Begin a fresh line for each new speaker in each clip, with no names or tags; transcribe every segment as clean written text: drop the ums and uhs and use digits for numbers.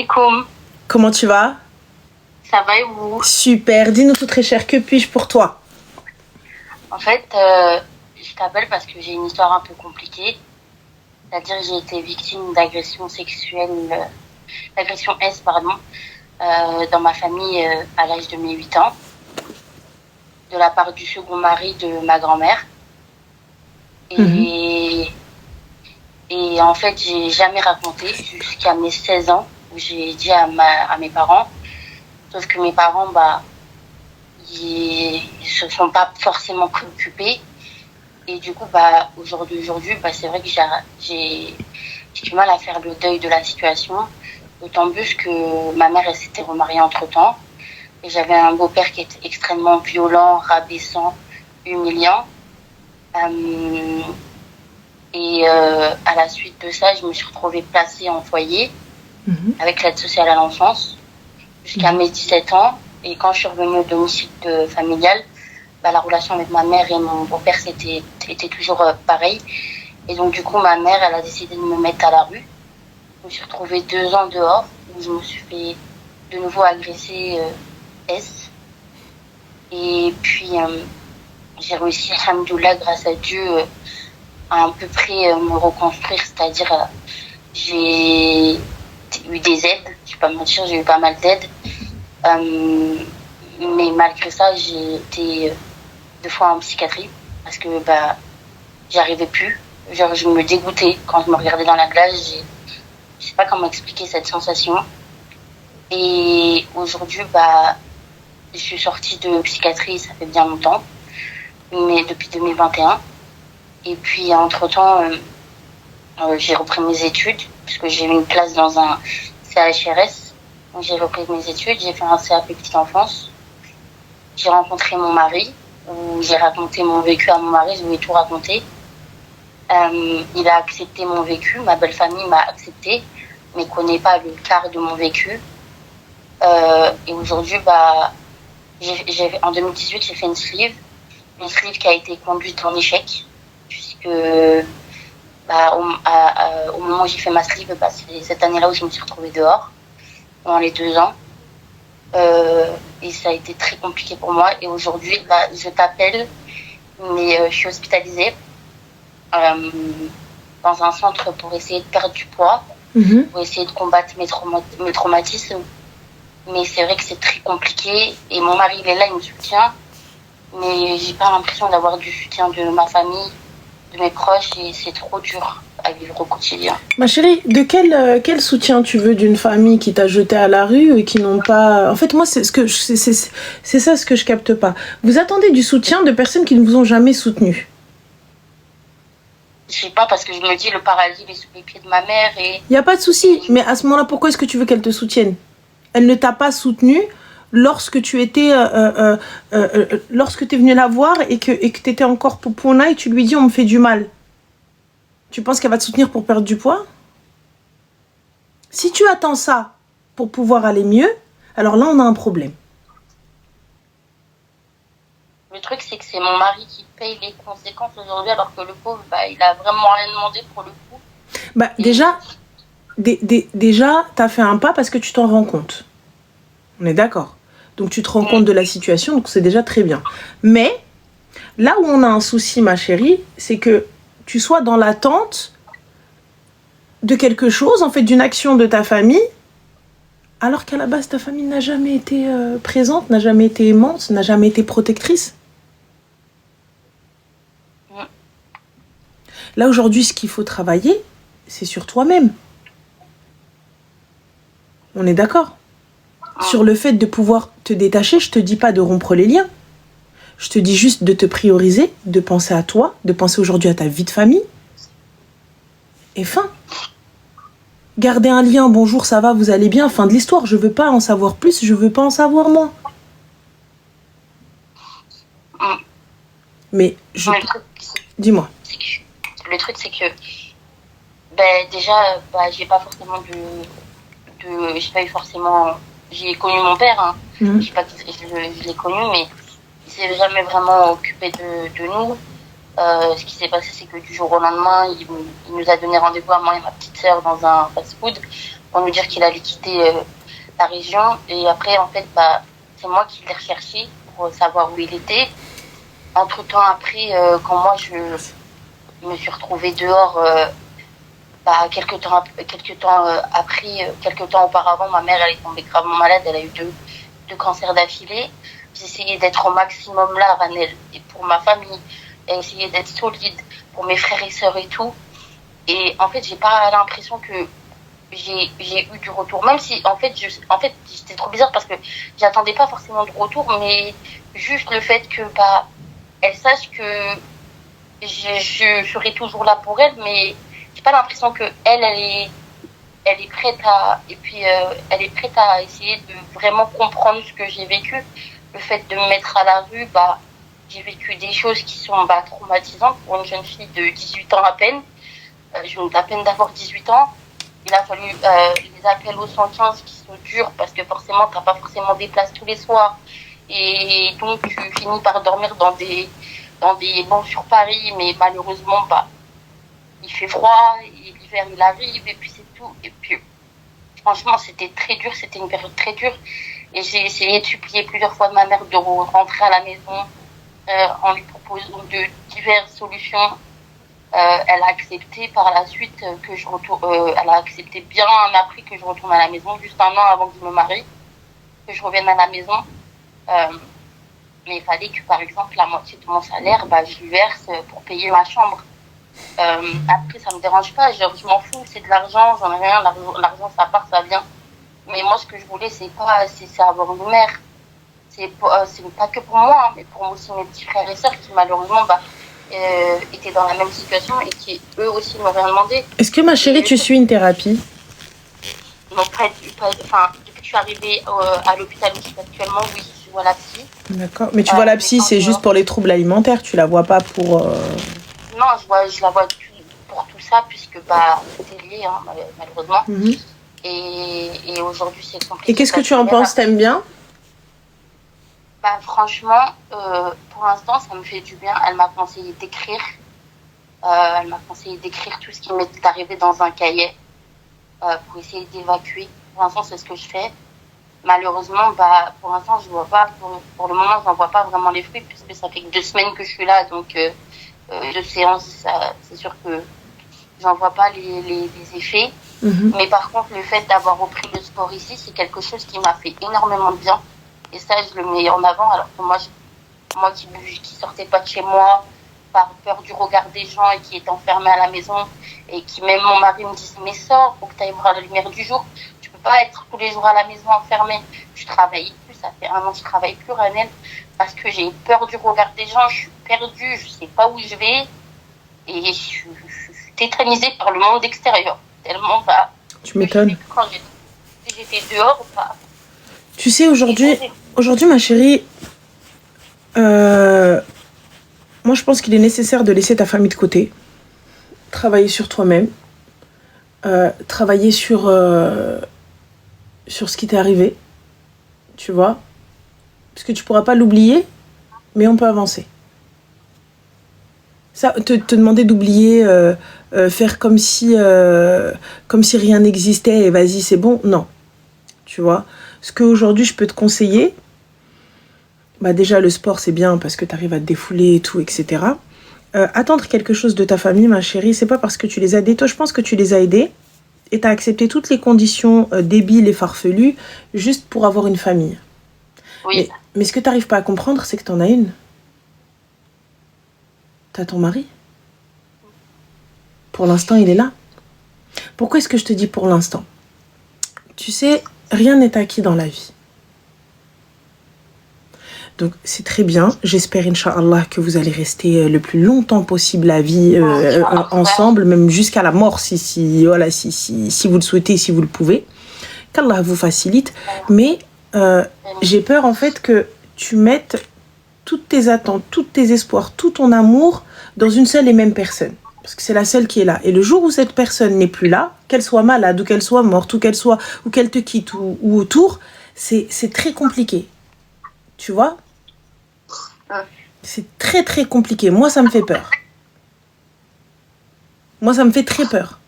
Alaikum.
Comment tu vas?
Ça va et vous?
Super, dis-nous tout très cher, que puis-je pour toi?
En fait, je t'appelle parce que j'ai une histoire un peu compliquée. C'est-à-dire que j'ai été victime d'agression sexuelle, d'agression S, pardon, dans ma famille à l'âge de mes 8 ans, de la part du second mari de ma grand-mère. Et, et en fait, j'ai jamais raconté jusqu'à mes 16 ans où j'ai dit à mes parents. Sauf que mes parents, ils se sont pas forcément préoccupés. Et du coup, aujourd'hui, c'est vrai que j'ai du mal à faire le deuil de la situation. D'autant plus que ma mère, elle s'était remariée entre-temps. Et j'avais un beau-père qui était extrêmement violent, rabaissant, humiliant. À la suite de ça, je me suis retrouvée placée en foyer avec l'aide sociale à l'enfance jusqu'à mes 17 ans. Et quand je suis revenue au domicile familial, la relation avec ma mère et mon beau-père était toujours pareille. Et donc, du coup, ma mère, elle a décidé de me mettre à la rue. Je me suis retrouvée 2 ans dehors, où je me suis fait de nouveau agresser S. Et puis, j'ai réussi, alhamdoulilah, grâce à Dieu, à peu près me reconstruire. C'est-à-dire, j'ai eu des aides, je vais pas mentir, j'ai eu pas mal d'aides. Mais malgré ça, j'ai été 2 fois en psychiatrie parce que j'y arrivais plus. Genre, je me dégoûtais quand je me regardais dans la glace. Je sais pas comment expliquer cette sensation. Et aujourd'hui, je suis sortie de psychiatrie, ça fait bien longtemps, mais depuis 2021. Et puis, entre-temps, j'ai repris mes études parce que j'ai eu une place dans un CHRS. Donc, j'ai repris mes études, j'ai fait un CAP petite enfance. J'ai rencontré mon mari, où j'ai raconté mon vécu à mon mari, je lui ai tout raconté. Il a accepté mon vécu, ma belle famille m'a accepté, mais connaît pas le quart de mon vécu. Et aujourd'hui, en 2018, j'ai fait une sleeve qui a été conduite en échec, puisque au moment où j'ai fait ma sleeve, c'est cette année-là où je me suis retrouvée dehors, pendant les 2 ans. Et ça a été très compliqué pour moi. Et aujourd'hui, je t'appelle, mais je suis hospitalisée dans un centre pour essayer de perdre du poids, pour essayer de combattre mes traumatismes. Mais c'est vrai que c'est très compliqué. Et mon mari, il est là, il me soutient. Mais j'ai pas l'impression d'avoir du soutien de ma famille, de mes proches. Et c'est trop dur à vivre au quotidien.
Ma chérie, de quel soutien tu veux d'une famille qui t'a jeté à la rue et qui n'ont pas... En fait, moi, c'est ça ce que je capte pas. Vous attendez du soutien de personnes qui ne vous ont jamais soutenu.
Je sais pas, parce que je me dis, le paradis, il est sous les pieds de ma mère et...
Il n'y a pas de souci, mais à ce moment-là, pourquoi est-ce que tu veux qu'elle te soutienne? Elle ne t'a pas soutenu lorsque tu étais... lorsque tu es venu la voir et que tu étais encore poupouna et tu lui dis, on me fait du mal. Tu penses qu'elle va te soutenir pour perdre du poids? Si tu attends ça pour pouvoir aller mieux, alors là, on a un problème.
Le truc, c'est que c'est mon mari qui paye les conséquences aujourd'hui, alors que le pauvre, il a vraiment rien demandé pour le coup.
Déjà, t'as fait un pas parce que tu t'en rends compte. On est d'accord. Donc, tu te rends compte de la situation, donc c'est déjà très bien. Mais, là où on a un souci, ma chérie, c'est que tu sois dans l'attente de quelque chose, en fait, d'une action de ta famille, alors qu'à la base, ta famille n'a jamais été présente, n'a jamais été aimante, n'a jamais été protectrice. Là, aujourd'hui, ce qu'il faut travailler, c'est sur toi-même. On est d'accord? Sur le fait de pouvoir te détacher, je te dis pas de rompre les liens. Je te dis juste de te prioriser, de penser à toi, de penser aujourd'hui à ta vie de famille. Et fin. Garder un lien, bonjour, ça va, vous allez bien, fin de l'histoire. Je veux pas en savoir plus, je veux pas en savoir moins. Mais dis-moi.
Le truc, c'est que déjà, j'ai pas forcément j'ai pas eu forcément... J'ai connu mon père, hein. Je sais pas que je l'ai connu, mais il s'est jamais vraiment occupé de nous. Ce qui s'est passé, c'est que du jour au lendemain, il nous a donné rendez-vous à moi et ma petite sœur dans un fast-food pour nous dire qu'il allait quitter la région. Et après, en fait, c'est moi qui l'ai recherché pour savoir où il était. Entre-temps, après, quand moi, je me suis retrouvée dehors, quelques temps après, quelques temps auparavant, ma mère, elle est tombée gravement malade. Elle a eu deux cancers d'affilée. J'ai essayé d'être au maximum là, Ranel, et pour ma famille. J'ai essayé d'être solide pour mes frères et sœurs et tout. Et en fait, j'ai pas l'impression que j'ai eu du retour. Même si, en fait, c'était trop bizarre parce que j'attendais pas forcément de retour, mais juste le fait que, elle sache que je serai toujours là pour elle, mais j'ai pas l'impression que elle est prête elle est prête à essayer de vraiment comprendre ce que j'ai vécu. Le fait de me mettre à la rue, j'ai vécu des choses qui sont traumatisantes pour une jeune fille de 18 ans à peine. Je viens à peine d'avoir 18 ans. Il a fallu les appels au 115 qui sont durs parce que forcément, t'as pas forcément des places tous les soirs. Et donc, tu finis par dormir dans des bancs sur Paris, mais malheureusement, il fait froid, et l'hiver il arrive, et puis c'est tout. Et puis, franchement, c'était très dur, c'était une période très dure. Et j'ai essayé de supplier plusieurs fois de ma mère de rentrer à la maison en lui proposant de diverses solutions. Elle a accepté par la suite que je retourne. Elle a accepté bien après que je retourne à la maison, juste un an avant que je me marie, que je revienne à la maison. Mais il fallait que, par exemple, la moitié de mon salaire, je lui verse pour payer ma chambre. Après, ça me dérange pas, je m'en fous, c'est de l'argent, j'en ai rien, l'argent ça part, ça vient. Mais moi, ce que je voulais, c'est avoir une mère. C'est pas que pour moi, hein, mais pour aussi mes petits frères et sœurs qui, malheureusement, étaient dans la même situation et qui, eux aussi, m'auraient demandé.
Est-ce que, ma chérie, tu suis une thérapie?
Non, depuis que je suis arrivée à l'hôpital où je suis actuellement, oui, je vois la psy.
D'accord. Mais tu vois la psy, c'est juste pour les troubles alimentaires, tu la vois pas pour...
Non, je la vois pour tout ça, puisque tout est lié, hein, malheureusement.
Mm-hmm.
Et aujourd'hui, c'est compliqué.
Et qu'est-ce que tu en penses? T'aimes bien?
Franchement, pour l'instant, ça me fait du bien. Elle m'a conseillé d'écrire. Elle m'a conseillé d'écrire tout ce qui m'est arrivé dans un cahier pour essayer d'évacuer. Pour l'instant, c'est ce que je fais. Malheureusement, pour l'instant, je vois pas. Pour le moment, je n'en vois pas vraiment les fruits, puisque ça fait que 2 semaines que je suis là. Donc, 2 séances, c'est sûr que j'en vois pas les effets.
Mm-hmm.
Mais par contre, le fait d'avoir repris le sport ici, c'est quelque chose qui m'a fait énormément de bien. Et ça, je le mets en avant, alors que moi qui sortais pas de chez moi par peur du regard des gens et qui était enfermée à la maison, et qui, même mon mari me disait, mais sors pour que tu ailles voir la lumière du jour. Tu peux pas être tous les jours à la maison enfermée. Je travaille plus, ça fait 1 an que je travaille plus, Ranel, parce que j'ai peur du regard des gens, je suis perdue, je sais pas où je vais, et je suis tétanisée par le monde extérieur. Tellement,
tu m'étonnes.
Quand j'étais dehors,
tu sais, aujourd'hui, ma chérie, moi, je pense qu'il est nécessaire de laisser ta famille de côté, travailler sur toi-même, travailler sur ce qui t'est arrivé, tu vois, parce que tu pourras pas l'oublier, mais on peut avancer. Ça, te demander d'oublier, faire comme si rien n'existait et vas-y, c'est bon, non. Tu vois, ce qu'aujourd'hui je peux te conseiller, déjà le sport c'est bien parce que tu arrives à te défouler et tout, etc. Attendre quelque chose de ta famille, ma chérie, c'est pas parce que tu les as aidés. Toi, je pense que tu les as aidés et tu as accepté toutes les conditions débiles et farfelues juste pour avoir une famille.
Oui.
Mais ce que tu n'arrives pas à comprendre, c'est que tu en as une. T'as ton mari. Pour l'instant, il est là. Pourquoi est-ce que je te dis pour l'instant? Tu sais, rien n'est acquis dans la vie. Donc, c'est très bien. J'espère, Inch'Allah, que vous allez rester le plus longtemps possible à vie ensemble, même jusqu'à la mort, si vous le souhaitez, si vous le pouvez. Qu'Allah vous facilite. Mais j'ai peur, en fait, que tu mettes toutes tes attentes, tous tes espoirs, tout ton amour dans une seule et même personne. Parce que c'est la seule qui est là. Et le jour où cette personne n'est plus là, qu'elle soit malade ou qu'elle soit morte ou qu'elle te quitte ou autour, c'est très compliqué. Tu vois? C'est très très compliqué. Moi, ça me fait peur. Moi, ça me fait très peur.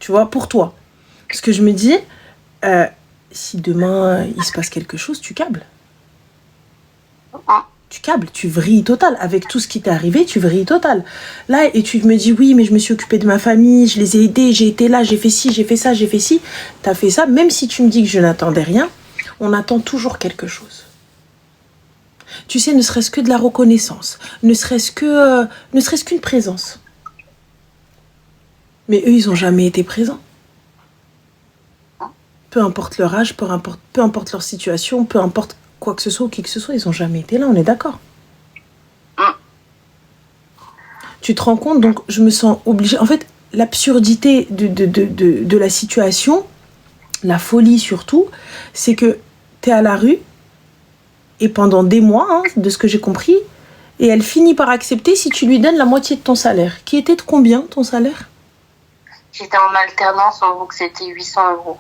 Tu vois, pour toi. Parce que je me dis, si demain, il se passe quelque chose, tu câbles. Tu câbles, tu vrilles total. Avec tout ce qui t'est arrivé, tu vrilles total. Là, et tu me dis, oui, mais je me suis occupée de ma famille, je les ai aidés, j'ai été là, j'ai fait ci, j'ai fait ça, j'ai fait ci. T'as fait ça, même si tu me dis que je n'attendais rien, on attend toujours quelque chose. Tu sais, ne serait-ce que de la reconnaissance, ne serait-ce qu'une présence. Mais eux, ils n'ont jamais été présents. Peu importe leur âge, peu importe leur situation, peu importe quoi que ce soit ou qui que ce soit, ils n'ont jamais été là, on est d'accord. Tu te rends compte, donc je me sens obligée. En fait, l'absurdité de la situation, la folie surtout, c'est que tu es à la rue, et pendant des mois, hein, de ce que j'ai compris, et elle finit par accepter si tu lui donnes la moitié de ton salaire. Qui était de combien, ton salaire?
J'étais en alternance, donc c'était 800 euros.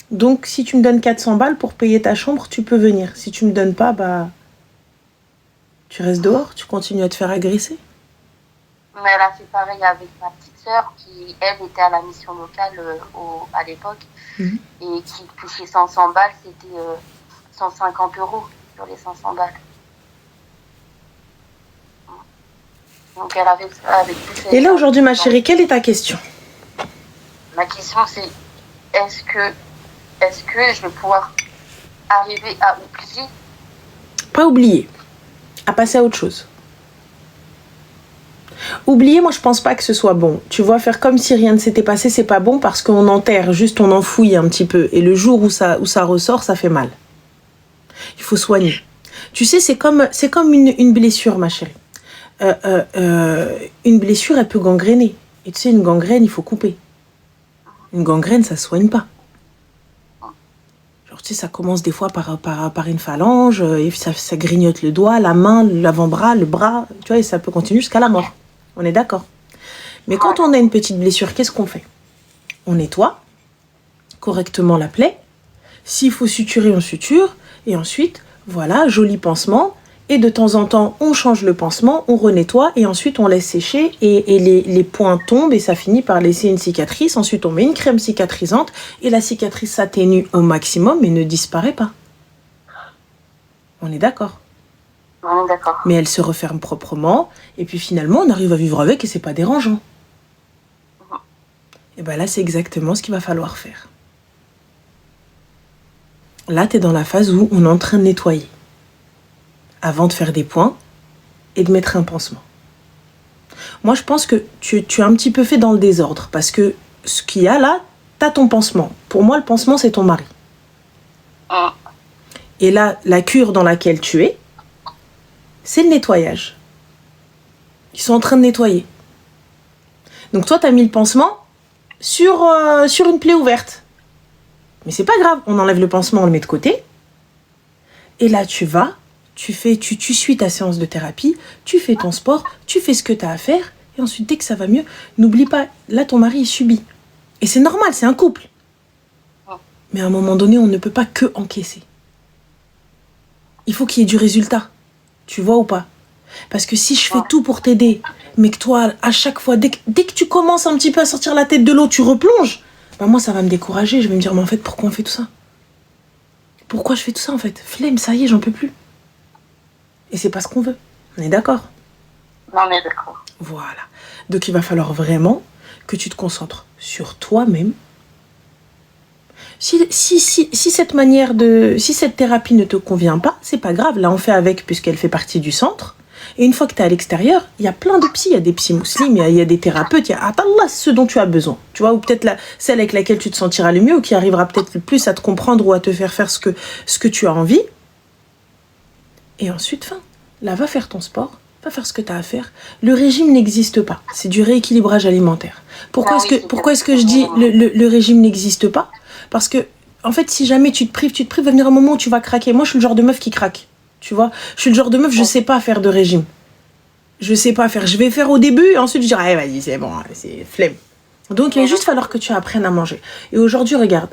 Donc, si tu me donnes 400 balles pour payer ta chambre, tu peux venir. Si tu me donnes pas, bah, tu restes dehors, tu continues à te faire agresser.
Mais elle a fait pareil avec ma petite sœur qui, elle, était à la mission locale à l'époque et qui touchait 500 balles, c'était 150 euros sur les 500 balles. Donc elle avait ça avec plus.
Et là, aujourd'hui, ma chérie, quelle est ta question?
Ma question, c'est est-ce que je vais pouvoir arriver à oublier?
Pas oublier, à passer à autre chose. Oublier, moi je pense pas que ce soit bon. Tu vois, faire comme si rien ne s'était passé, c'est pas bon parce qu'on enterre, juste on enfouit un petit peu. Et le jour où ça ressort, ça fait mal. Il faut soigner. Tu sais, c'est comme une blessure, ma chérie. Une blessure, elle peut gangréner. Et tu sais, une gangrène, il faut couper. Une gangrène, ça se soigne pas. Genre, tu sais, ça commence des fois par une phalange, et ça grignote le doigt, la main, l'avant-bras, le bras, tu vois, et ça peut continuer jusqu'à la mort. On est d'accord. Mais quand on a une petite blessure, qu'est-ce qu'on fait? On nettoie correctement la plaie. S'il faut suturer, on suture. Et ensuite, voilà, joli pansement. Et de temps en temps, on change le pansement, on renettoie. Et ensuite, on laisse sécher. Et les points tombent et ça finit par laisser une cicatrice. Ensuite, on met une crème cicatrisante. Et la cicatrice s'atténue au maximum mais ne disparaît pas. On est d'accord?
On est d'accord.
Mais elle se referme proprement. Et puis finalement, on arrive à vivre avec et c'est pas dérangeant. Et bien là, c'est exactement ce qu'il va falloir faire. Là, tu es dans la phase où on est en train de nettoyer. Avant de faire des points et de mettre un pansement. Moi, je pense que tu as un petit peu fait dans le désordre. Parce que ce qu'il y a là, tu as ton pansement. Pour moi, le pansement, c'est ton mari. Et là, la cure dans laquelle tu es, c'est le nettoyage. Ils sont en train de nettoyer. Donc toi, tu as mis le pansement sur une plaie ouverte. Mais c'est pas grave, on enlève le pansement, on le met de côté. Et là, tu vas, tu suis ta séance de thérapie, tu fais ton sport, tu fais ce que tu as à faire. Et ensuite, dès que ça va mieux, n'oublie pas, là, ton mari, il subit. Et c'est normal, c'est un couple. Mais à un moment donné, on ne peut pas que encaisser. Il faut qu'il y ait du résultat. Tu vois ou pas? Parce que si je fais tout pour t'aider, mais que toi, à chaque fois, dès que tu commences un petit peu à sortir la tête de l'eau, tu replonges, ben moi, ça va me décourager. Je vais me dire, mais en fait, pourquoi on fait tout ça? Pourquoi je fais tout ça, en fait? Flemme, ça y est, j'en peux plus. Et c'est pas ce qu'on veut. On est d'accord?
On est d'accord.
Voilà. Donc, il va falloir vraiment que tu te concentres sur toi-même. Si cette manière si cette thérapie ne te convient pas, c'est pas grave. Là, on fait avec puisqu'elle fait partie du centre. Et une fois que tu es à l'extérieur, il y a plein de psys. Il y a des psys musulmans, il y a des thérapeutes. Il y a Allah, ce dont tu as besoin. Tu vois, ou peut-être celle avec laquelle tu te sentiras le mieux ou qui arrivera peut-être le plus à te comprendre ou à te faire ce que tu as envie. Et ensuite, là, va faire ton sport. Va faire ce que tu as à faire. Le régime n'existe pas. C'est du rééquilibrage alimentaire. Pourquoi est-ce que je dis le régime n'existe pas? Parce que, en fait, si jamais tu te prives, va venir un moment où tu vas craquer. Moi, je suis le genre de meuf qui craque. Tu vois? Je suis le genre de meuf, je sais pas faire de régime. Je sais pas faire. Je vais faire au début et ensuite je dirai, allez, vas-y, c'est bon, c'est flemme. Donc, il va juste falloir que tu apprennes à manger. Et aujourd'hui, regarde,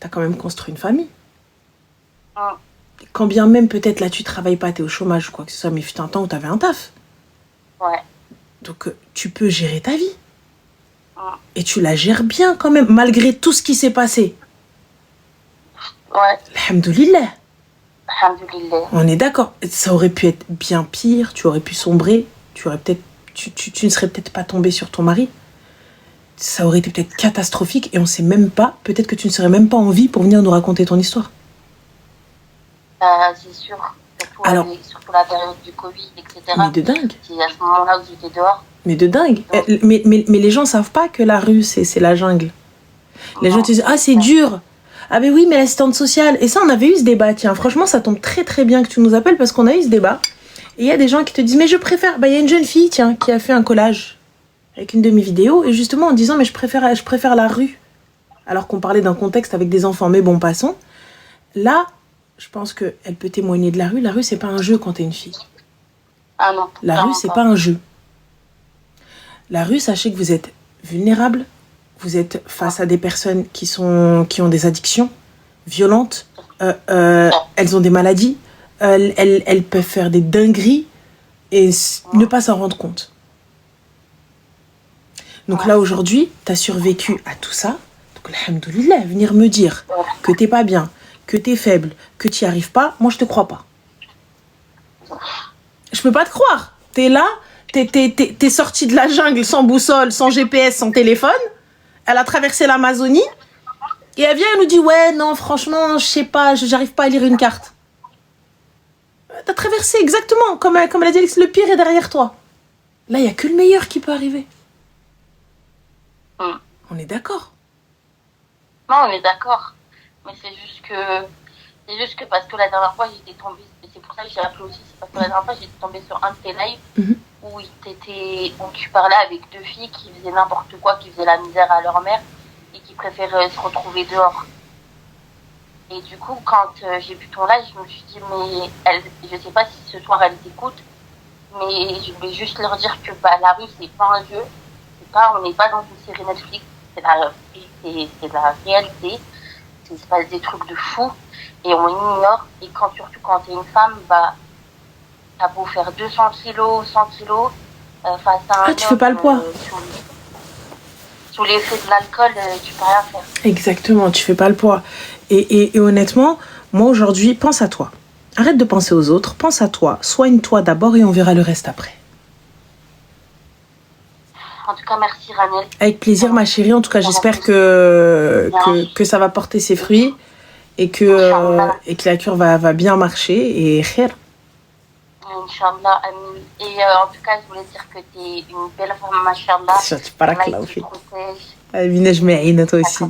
tu as quand même construit une famille. Quand bien même, peut-être, là, tu travailles pas, tu es au chômage ou quoi que ce soit, mais fut un temps où tu avais un taf.
Ouais.
Donc, tu peux gérer ta vie. Et tu la gères bien quand même, malgré tout ce qui s'est passé.
Ouais.
Alhamdoulilah.
Alhamdoulilah.
On est d'accord. Ça aurait pu être bien pire. Tu aurais pu sombrer. Tu ne serais peut-être pas tombé sur ton mari. Ça aurait été peut-être catastrophique et on sait même pas. Peut-être que tu ne serais même pas en vie pour venir nous raconter ton histoire.
C'est sûr. Surtout la période du Covid, etc.
Mais de dingue.
C'est à ce moment-là où j'étais dehors.
Mais de dingue. Mais les gens savent pas que la rue, c'est la jungle. Les gens te disent, ah, c'est dur. Ah ben oui, mais l'assistante sociale. Et ça, on avait eu ce débat. Tiens, franchement, ça tombe très très bien que tu nous appelles parce qu'on a eu ce débat. Et il y a des gens qui te disent, mais je préfère... Bah, il y a une jeune fille, tiens, qui a fait un collage avec une de mes vidéos. Et justement, en disant, mais je préfère la rue. Alors qu'on parlait d'un contexte avec des enfants. Mais bon, passons. Là, je pense qu'elle peut témoigner de la rue. La rue, c'est pas un jeu quand t'es une fille.
Ah non.
La rue, c'est pas un jeu. La rue, sachez que vous êtes vulnérable. Vous êtes face à des personnes qui ont des addictions violentes. Elles ont des maladies. Elles peuvent faire des dingueries et ne pas s'en rendre compte. Donc là, aujourd'hui, tu as survécu à tout ça. Donc, alhamdoulilah, venir me dire que t'es pas bien, que t'es faible, que t'y arrives pas, moi, je te crois pas. Je peux pas te croire. T'es là, t'es sorti de la jungle sans boussole, sans GPS, sans téléphone. Elle a traversé l'Amazonie. Et elle vient et nous dit, ouais, non, franchement, je sais pas, j'arrive pas à lire une carte. T'as traversé exactement, comme elle a dit Alex, le pire est derrière toi. Là, il n'y a que le meilleur qui peut arriver. On est d'accord.
Non, on est d'accord. Mais c'est juste que parce que la dernière fois, j'étais tombée, c'est pour ça que j'ai appelé aussi, c'est parce que la dernière fois, j'étais tombée sur un de tes lives où tu parlais avec deux filles qui faisaient n'importe quoi, qui faisaient la misère à leur mère et qui préféraient se retrouver dehors. Et du coup, quand j'ai vu ton live, je me suis dit, mais je sais pas si ce soir elles écoutent, mais je vais juste leur dire que la rue, c'est pas un jeu, on n'est pas dans une série Netflix, c'est la réalité, il se passe des trucs de fou et on ignore. Et surtout quand t'es une femme, t'as beau faire 200 kilos, 100 kilos, face à un homme,
tu fais pas le poids.
Sous l'effet de l'alcool, tu peux rien faire.
Exactement, tu fais pas le poids. Et honnêtement, moi aujourd'hui, pense à toi. Arrête de penser aux autres, pense à toi. Soigne-toi d'abord et on verra le reste après.
En tout cas, merci Ranel.
Avec plaisir, ma chérie. En tout cas, j'espère que ça va porter ses fruits et que la cure va bien marcher. Et khair.
Inch'Allah, amin. Et en tout cas, je voulais dire que tu es une belle femme, machallah. Allah te protège.
Amina, je m'aïne, toi aussi.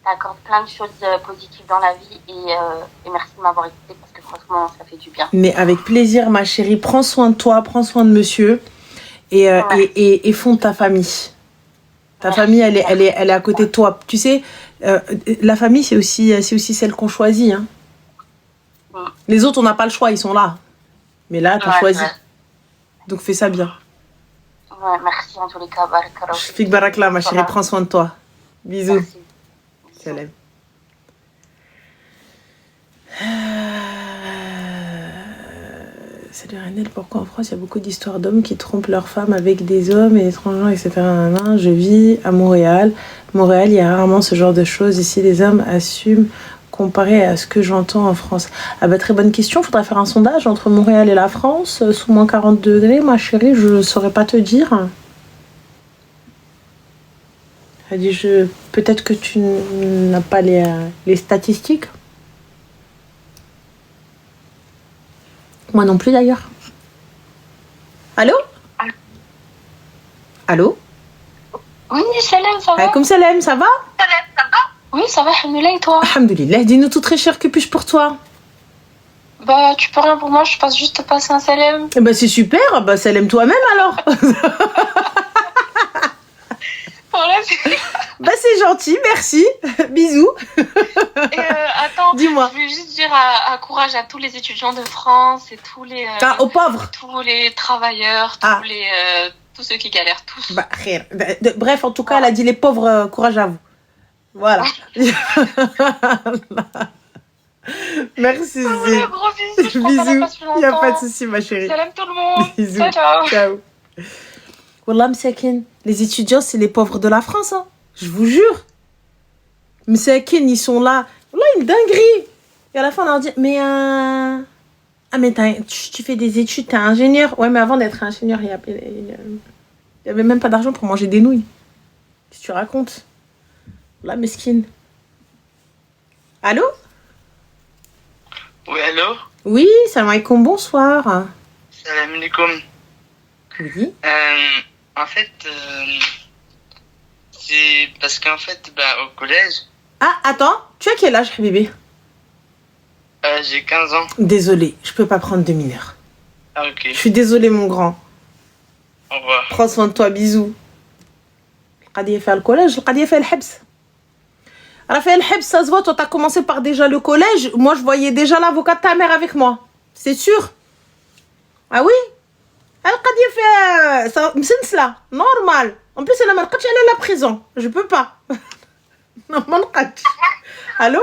T'accordes plein de choses positives dans la vie et merci de m'avoir écouté parce que franchement, ça fait du bien.
Mais avec plaisir, ma chérie. Prends soin de toi, prends soin de monsieur et fonde ta famille. Ta famille, elle est à côté de toi. Tu sais, la famille, c'est aussi celle qu'on choisit. Hein. Les autres, on n'a pas le choix, ils sont là. Mais là, tu as choisi. Ouais. Donc, fais ça bien.
Ouais, merci en tous les cas.
Fik barakla, ma chérie, prends soin de toi. Bisous. Merci. Salam. Salut Ranel, pourquoi en France il y a beaucoup d'histoires d'hommes qui trompent leurs femmes avec des hommes et étrangers, etc. Je vis à Montréal. Montréal, il y a rarement ce genre de choses. Ici, les hommes assument comparé à ce que j'entends en France. Ah bah très bonne question, il faudrait faire un sondage entre Montréal et la France, sous moins 40 degrés, ma chérie, je saurais pas te dire. Elle dit, peut-être que tu n'as pas les statistiques. Moi non plus d'ailleurs. Allô? Allô?
Oui, salam, ça va?
Comme salam, ça va?
Salam, ça va? Oui, ça va, alhamdoulilah, et toi?
Alhamdoulilah, dis-nous tout très cher, que puis-je pour toi?
Bah, tu peux rien pour moi, je passe juste te passer un salam.
Bah, c'est super, bah, salam toi-même alors.
Voilà,
bah, c'est gentil, merci. Bisous.
Et attends,
dis-moi.
Je voulais juste dire à courage à tous les étudiants de France et tous les...
aux pauvres.
Tous les travailleurs, tous ceux qui galèrent, tous.
Bah, bref, en tout cas, elle a dit les pauvres, courage à vous. Voilà. Merci.
Voilà, gros bisous.
Bisous. Il n'y a pas de souci, ma chérie.
Salam tout le monde.
Bisous.
Ciao.
Ciao. Wallah, Msakin. Les étudiants, c'est les pauvres de la France, hein. Je vous jure. Mais c'est qui ils sont là. Là, une dinguerie. Et à la fin, on leur dit, mais ah, mais tu fais des études, t'es ingénieur. Ouais, mais avant d'être ingénieur, il y avait même pas d'argent pour manger des nouilles. Qu'est-ce que tu racontes? Là, mesquine. Allô?
Oui, allô?
Oui, salam alaikum, bonsoir.
Salam alaikum.
Oui.
En fait, c'est parce qu'en fait, au collège...
Ah, attends, tu as quel âge, bébé?
J'ai 15 ans.
Désolée, je peux pas prendre de mineurs.
Ah, ok.
Je suis désolée, mon grand.
Au revoir.
Prends soin de toi, bisous. القضية fait le collège, القضية fait le حبس. Elle a fait le حبس, ça se voit, toi t'as commencé par déjà le collège. Moi je voyais déjà l'avocat de ta mère avec moi. C'est sûr. Ah oui? القضية fait ça, مسنسلة, normal. En plus elle a marqué elle est à la prison. Je peux pas. Non, ما نقدش. Allô?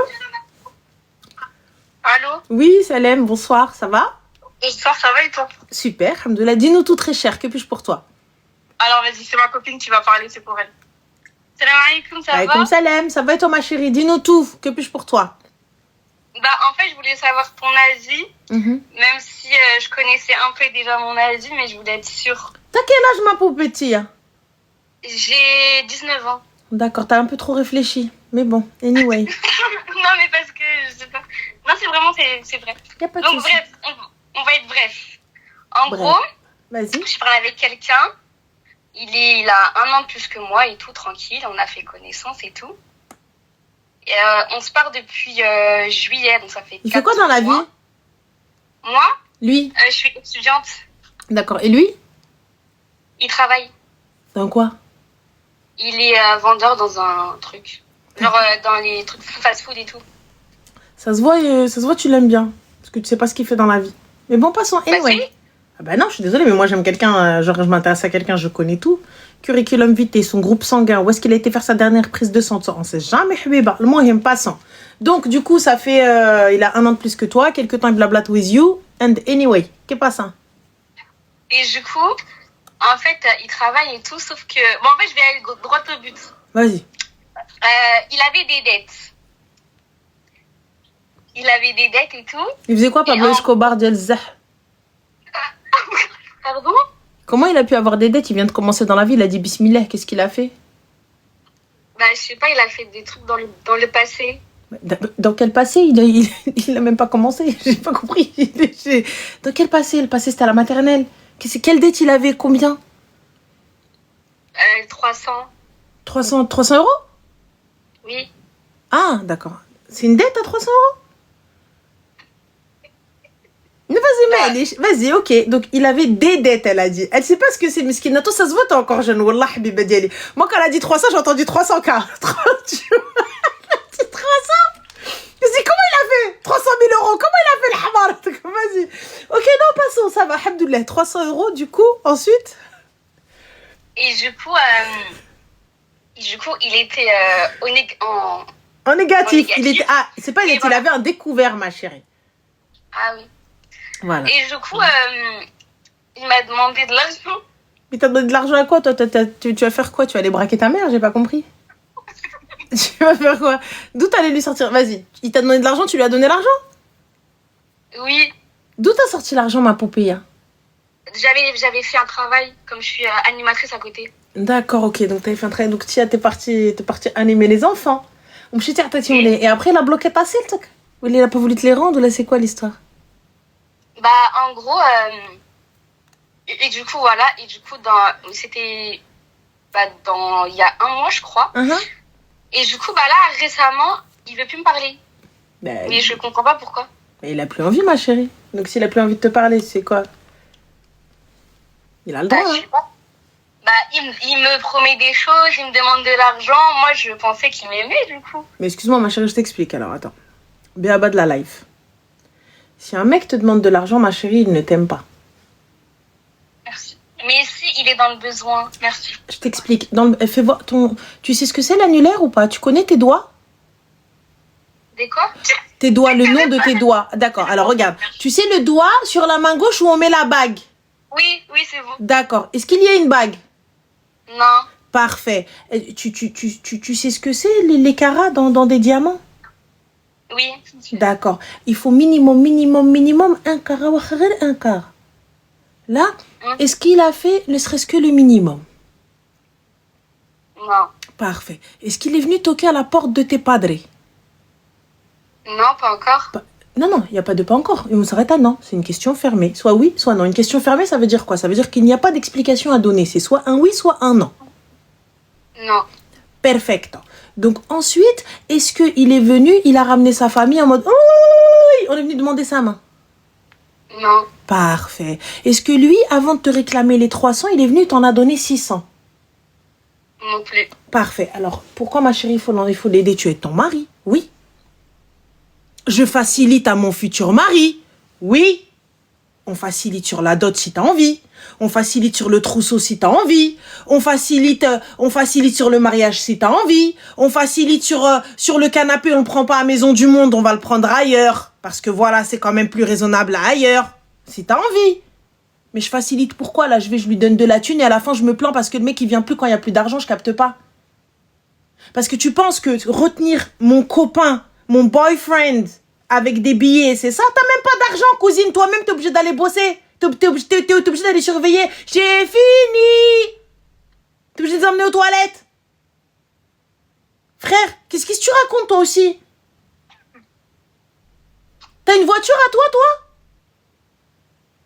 Allô?
Oui, Salem, bonsoir, ça va?
Bonsoir, ça va et toi?
Super, alhamdoulilah. Dis-nous tout très cher, que puis-je pour toi?
Alors vas-y, c'est ma copine qui va parler, c'est pour elle. Salam alaikum, ça
Alaykoum
va?
salam, ça va et toi ma chérie? Dis-nous tout, que puis-je pour toi?
En fait, je voulais savoir ton avis, même si je connaissais un peu déjà mon avis, mais je voulais être sûre.
T'as quel âge ma pauvre petite?
J'ai 19 ans.
D'accord, t'as un peu trop réfléchi. Mais bon, anyway.
Non, mais parce que je sais pas. Non, c'est vraiment, c'est vrai.
Y a pas de
Donc,
souci.
bref, on va être bref. En
Bref.
gros,
Vas-y.
je parle avec quelqu'un. Il a 1 an de plus que moi et tout, tranquille. On a fait connaissance et tout. Et, on se parle depuis juillet, donc ça fait.
Il fait quoi dans la vie?
Moi,
Lui?
je suis étudiante.
D'accord. Et lui?
Il travaille.
Dans quoi?
Il est vendeur dans un truc. Genre dans les trucs fast-food et tout.
Ça se voit, tu l'aimes bien. Parce que tu sais pas ce qu'il fait dans la vie. Mais bon, passons. Anyway.
Si.
Ah bah non, je suis désolée, mais moi j'aime quelqu'un, genre je m'intéresse à quelqu'un, je connais tout. Curriculum vitae, son groupe sanguin, où est-ce qu'il a été faire sa dernière prise de sang, on sait jamais, Habiba. Le moins, il aime pas sang. Donc, du coup, ça fait, il a 1 an de plus que toi, quelques temps il blablate with you, and anyway, qu'est-ce pas ça?
Et du coup, en fait, il travaille et tout, sauf que... Bon, en fait, je vais aller droit au but.
Vas-y.
Il avait des dettes. Il avait des dettes et tout.
Il faisait quoi, Pablo Escobar d'Elzah?
Pardon?
Comment il a pu avoir des dettes? Il vient de commencer dans la vie, il a dit bismillah, qu'est-ce qu'il a fait?
Je sais pas, il a fait des trucs dans le passé.
Dans quel passé? Il a même pas commencé, j'ai pas compris. Dans quel passé? Le passé c'était à la maternelle. Quelle dette il avait? Combien?
300.
300 euros?
Oui.
Ah, d'accord. C'est une dette à 300 euros? Vas-y, vas-y, ok. Donc, il avait des dettes, elle a dit. Elle sait pas ce que c'est, miskina. Toi, ça se voit, t'es encore jeune. Wallah, habiba diali. Moi, quand elle a dit 300, j'ai entendu 300K. Tu vois? Elle a dit 300? Je dis, comment il a fait? 300 000 euros. Comment il a fait le hamar? Vas-y. Ok, non, passons. Ça va, alhamdoulilah. 300 euros, du coup, ensuite?
Et du coup, il était
en négatif. Il était, c'est pas, il
voilà.
avait un découvert, ma chérie.
Ah oui.
Voilà.
Et du coup, il m'a demandé de l'argent.
Il t'a donné de l'argent à quoi, toi? Tu vas faire quoi? Tu vas aller braquer ta mère? J'ai pas compris. Tu vas faire quoi? D'où t'allais lui sortir? Vas-y. Il t'a donné de l'argent, tu lui as donné l'argent?
Oui.
D'où t'as sorti l'argent, ma poupée?
J'avais fait un travail, comme je suis animatrice à côté.
D'accord, ok. Donc t'avais fait un travail. Donc t'es parti animer les enfants. Et après, il a bloqué ta selle, ou il a pas voulu te les rendre, ou là, c'est quoi l'histoire?
En gros, et du coup, voilà. Et du coup, c'était il y a 1 mois, je crois. Et du coup, là, récemment, il veut plus me parler. Mais je comprends pas pourquoi.
Mais il a plus envie, ma chérie. Donc s'il a plus envie de te parler, c'est quoi? Il a le droit,
je sais pas. Il me promet des choses, il me demande de l'argent. Moi, je pensais qu'il m'aimait, du coup.
Mais excuse-moi, ma chérie, je t'explique. Alors, attends. Bien à bas de la life. Si un mec te demande de l'argent, ma chérie, il ne t'aime pas.
Merci. Mais si, il est dans le besoin. Merci.
Je t'explique. Fais voir tu sais ce que c'est l'annulaire ou pas? Tu connais tes doigts?
Des quoi?
Tes doigts, le nom de tes doigts. D'accord, alors regarde. Tu sais le doigt sur la main gauche où on met la bague?
Oui, c'est bon.
D'accord. Est-ce qu'il y a une bague?
Non.
Parfait. Tu sais ce que c'est, les carats dans des diamants?
Oui.
D'accord. Il faut minimum un carat ou un quart. Là, est-ce qu'il a fait ne serait-ce que le minimum?
Non.
Parfait. Est-ce qu'il est venu toquer à la porte de tes padres?
Non, pas encore.
Non, il n'y a pas de pas encore. Et on s'arrête à non. C'est une question fermée. Soit oui, soit non. Une question fermée, ça veut dire quoi? Ça veut dire qu'il n'y a pas d'explication à donner. C'est soit un oui, soit un non.
Non.
Perfecto. Donc ensuite, est-ce qu'il est venu, il a ramené sa famille en mode oui, on est venu demander sa main?
Non.
Parfait. Est-ce que lui, avant de te réclamer les 300, il est venu, t'en a donné 600?
Non plus.
Parfait. Alors, pourquoi ma chérie, il faut l'aider? Tu es ton mari? Oui. Je facilite à mon futur mari? Oui. On facilite sur la dot si t'as envie. On facilite sur le trousseau si t'as envie. On facilite sur le mariage si t'as envie. On facilite sur le canapé, on le prend pas à Maison du Monde, on va le prendre ailleurs. Parce que voilà, c'est quand même plus raisonnable ailleurs. Si t'as envie. Mais je facilite pourquoi? Là, je lui donne de la thune et à la fin, je me plains parce que le mec, il vient plus quand il y a plus d'argent, je capte pas. Parce que tu penses que retenir mon copain, mon boyfriend, avec des billets, c'est ça? T'as même pas d'argent, cousine. Toi-même, t'es obligé d'aller bosser. T'es obligé d'aller surveiller. J'ai fini. T'es obligé de les emmener aux toilettes. Frère, qu'est-ce que tu racontes, toi aussi? T'as une voiture à toi?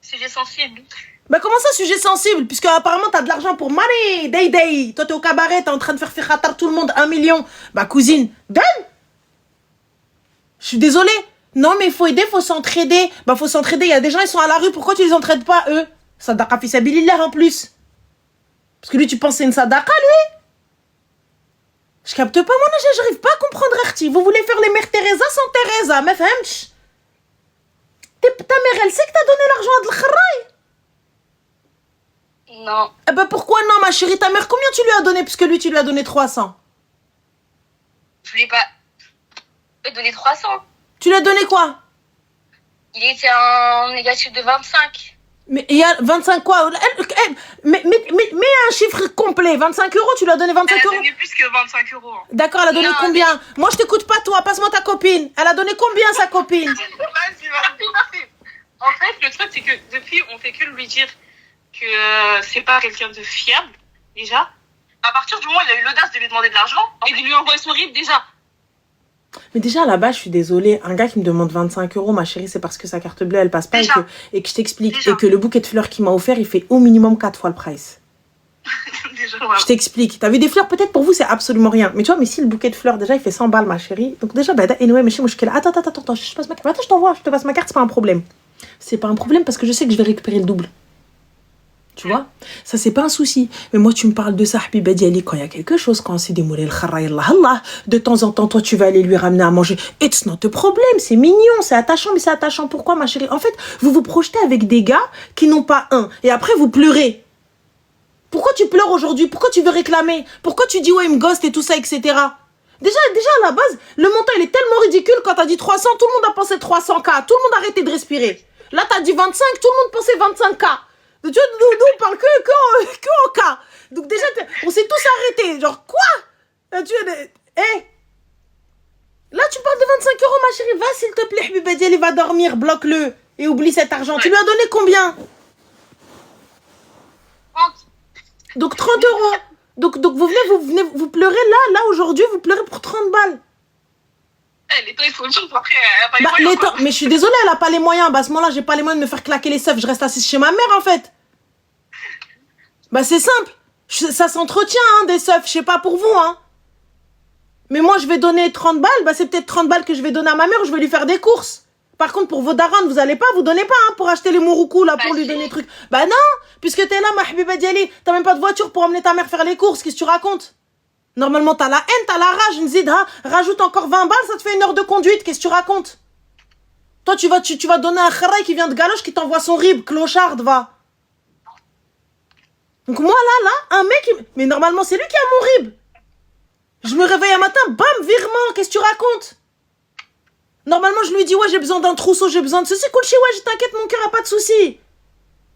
Sujet sensible.
Bah comment ça, sujet sensible? Puisque apparemment, t'as de l'argent pour money, day. Toi, t'es au cabaret, t'es en train de faire khatar tout le monde, 1 million. Bah cousine, donne. Je suis désolée. Non, mais il faut aider, faut s'entraider. Bah, faut s'entraider. Il y a des gens, ils sont à la rue. Pourquoi tu les entraides pas, eux? Sadaqa fi sabilillah en plus. Parce que lui, tu penses que c'est une sadaqa, lui? Je capte pas, moi, j'arrive pas à comprendre, Arti. Vous voulez faire les mères Teresa sans Teresa, ma fahmch? Ta mère, elle sait que t'as donné l'argent à Al-Kharraï?
Non.
Eh ben, pourquoi non, ma chérie? Ta mère, combien tu lui as donné? Puisque lui, tu lui as donné 300.
Je lui ai pas donné 300.
Tu lui as donné quoi?
Il était en négatif de 25.
Mais il y a 25 quoi? Mais un chiffre complet. 25 euros, tu lui as donné 25 euros?
Elle a donné plus que 25 euros.
D'accord, elle a donné combien? Moi, je t'écoute pas, toi. Passe-moi ta copine. Elle a donné combien, sa copine?
Vas-y. En fait, le truc, c'est que depuis, on fait que lui dire que c'est pas quelqu'un de fiable, déjà. À partir du moment où il a eu l'audace de lui demander de l'argent, et de lui envoyer son RIB, déjà.
Mais déjà, à la base, je suis désolée. Un gars qui me demande 25 euros, ma chérie, c'est parce que sa carte bleue, elle passe pas et que je t'explique. Et que le bouquet de fleurs qu'il m'a offert, il fait au minimum 4 fois le price.
Déjà, ouais.
Je t'explique. T'as vu des fleurs, peut-être pour vous, c'est absolument rien. Mais tu vois, mais si le bouquet de fleurs, déjà, il fait 100 balles, ma chérie. Donc déjà, bah, anyway, mais chez moi, attends, je te passe ma carte. Attends, je te passe ma carte, c'est pas un problème. C'est pas un problème parce que je sais que je vais récupérer le double. Tu vois? Ça, c'est pas un souci. Mais moi, tu me parles de ça, Habiba Diali, quand il y a quelque chose, quand c'est des moulés, Allah, de temps en temps, toi, tu vas aller lui ramener à manger. It's not a problème, c'est mignon, c'est attachant, mais c'est attachant. Pourquoi, ma chérie? En fait, vous vous projetez avec des gars qui n'ont pas un. Et après, vous pleurez. Pourquoi tu pleures aujourd'hui? Pourquoi tu veux réclamer? Pourquoi tu dis, ouais, il me ghost et tout ça, etc. Déjà, à la base, le montant, il est tellement ridicule. Quand t'as dit 300, tout le monde a pensé 300K. Tout le monde a arrêté de respirer. Là, t'as dit 25, tout le monde pensait 25K. Nous, on parle que en cas. Donc déjà, on s'est tous arrêtés. Genre, quoi? Là, tu parles de 25 euros, ma chérie. Va, s'il te plaît, Habiba Diali, va dormir. Bloque-le. Et oublie cet argent. Ouais. Tu lui as donné combien?
30.
Donc 30 euros. Donc vous venez, vous pleurez là, aujourd'hui, vous pleurez pour 30 balles.
Les temps, il faut une chose. Après, elle a pas les moyens.
Mais je suis désolée, elle a pas les moyens. Bah, à ce moment-là, j'ai pas les moyens de me faire claquer les seufs. Je reste assise chez ma mère, en fait. Bah, c'est simple. Ça s'entretient, hein, des seufs. Je sais pas pour vous, hein. Mais moi, je vais donner 30 balles. Bah, c'est peut-être 30 balles que je vais donner à ma mère ou je vais lui faire des courses. Par contre, pour vos darons, vous donnez pas, hein, pour acheter les mouroukou, là, pour lui donner des trucs. Bah, non, puisque t'es là, ma Habiba Diali. T'as même pas de voiture pour emmener ta mère faire les courses. Qu'est-ce que tu racontes? Normalement, t'as la haine, t'as la rage, Nzidha. Rajoute encore 20 balles, ça te fait 1 heure de conduite. Qu'est-ce que tu racontes? Toi, tu vas donner un kharaï qui vient de Galoche qui t'envoie son rib, clochard, va. Donc moi, là, un mec, mais normalement, c'est lui qui a mon rib. Je me réveille un matin, bam, virement, qu'est-ce que tu racontes? Normalement, je lui dis, ouais, j'ai besoin d'un trousseau, j'ai besoin de ceci, cool, ouais, je t'inquiète, mon cœur a pas de souci.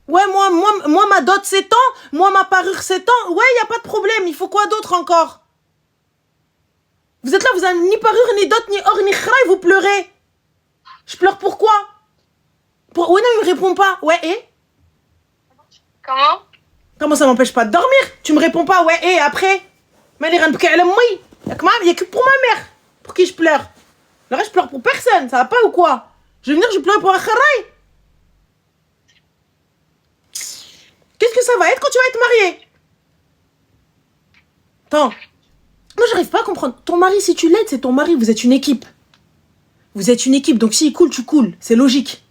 Ouais, moi, ma dot, c'est tant. Moi, ma parure, c'est tant. Ouais, y a pas de problème. Il faut quoi d'autre encore? Vous êtes là, vous avez ni parure, ni dot, ni or, ni khra, et vous pleurez. Je pleure pourquoi? Ouais, non, il me répond pas. Ouais, et? Comment ça m'empêche pas de dormir? Tu me réponds pas, ouais, et après? Mais les reines, il y a que pour ma mère. Pour qui je pleure? Le reste, je pleure pour personne. Ça va pas ou quoi? Je vais venir, je pleure pour un kharaï. Qu'est-ce que ça va être quand tu vas être mariée? Attends. Moi, j'arrive pas à comprendre. Ton mari, si tu l'aides, c'est ton mari. Vous êtes une équipe. Vous êtes une équipe. Donc, s'il coule, tu coules. C'est logique.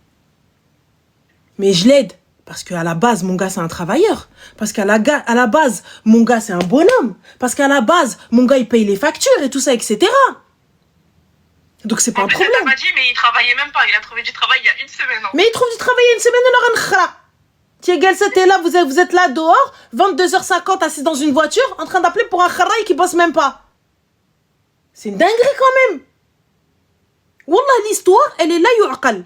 Mais je l'aide. Parce qu'à la base, mon gars, c'est un travailleur. Parce qu'à la base, mon gars, c'est un bonhomme. Parce qu'à la base, mon gars, il paye les factures et tout ça, etc. Donc, c'est pas un problème.
Elle m'a dit, mais il travaillait même pas. Il a trouvé du travail il y a une semaine. Hein.
Mais il trouve du travail il y a une semaine, il aura un khra. Tiens, t'es là, vous êtes là dehors, 22h50 assis dans une voiture, en train d'appeler pour un kharaï qui bosse même pas. C'est une dinguerie quand même. Wallah, l'histoire, elle est là, yu'aqal.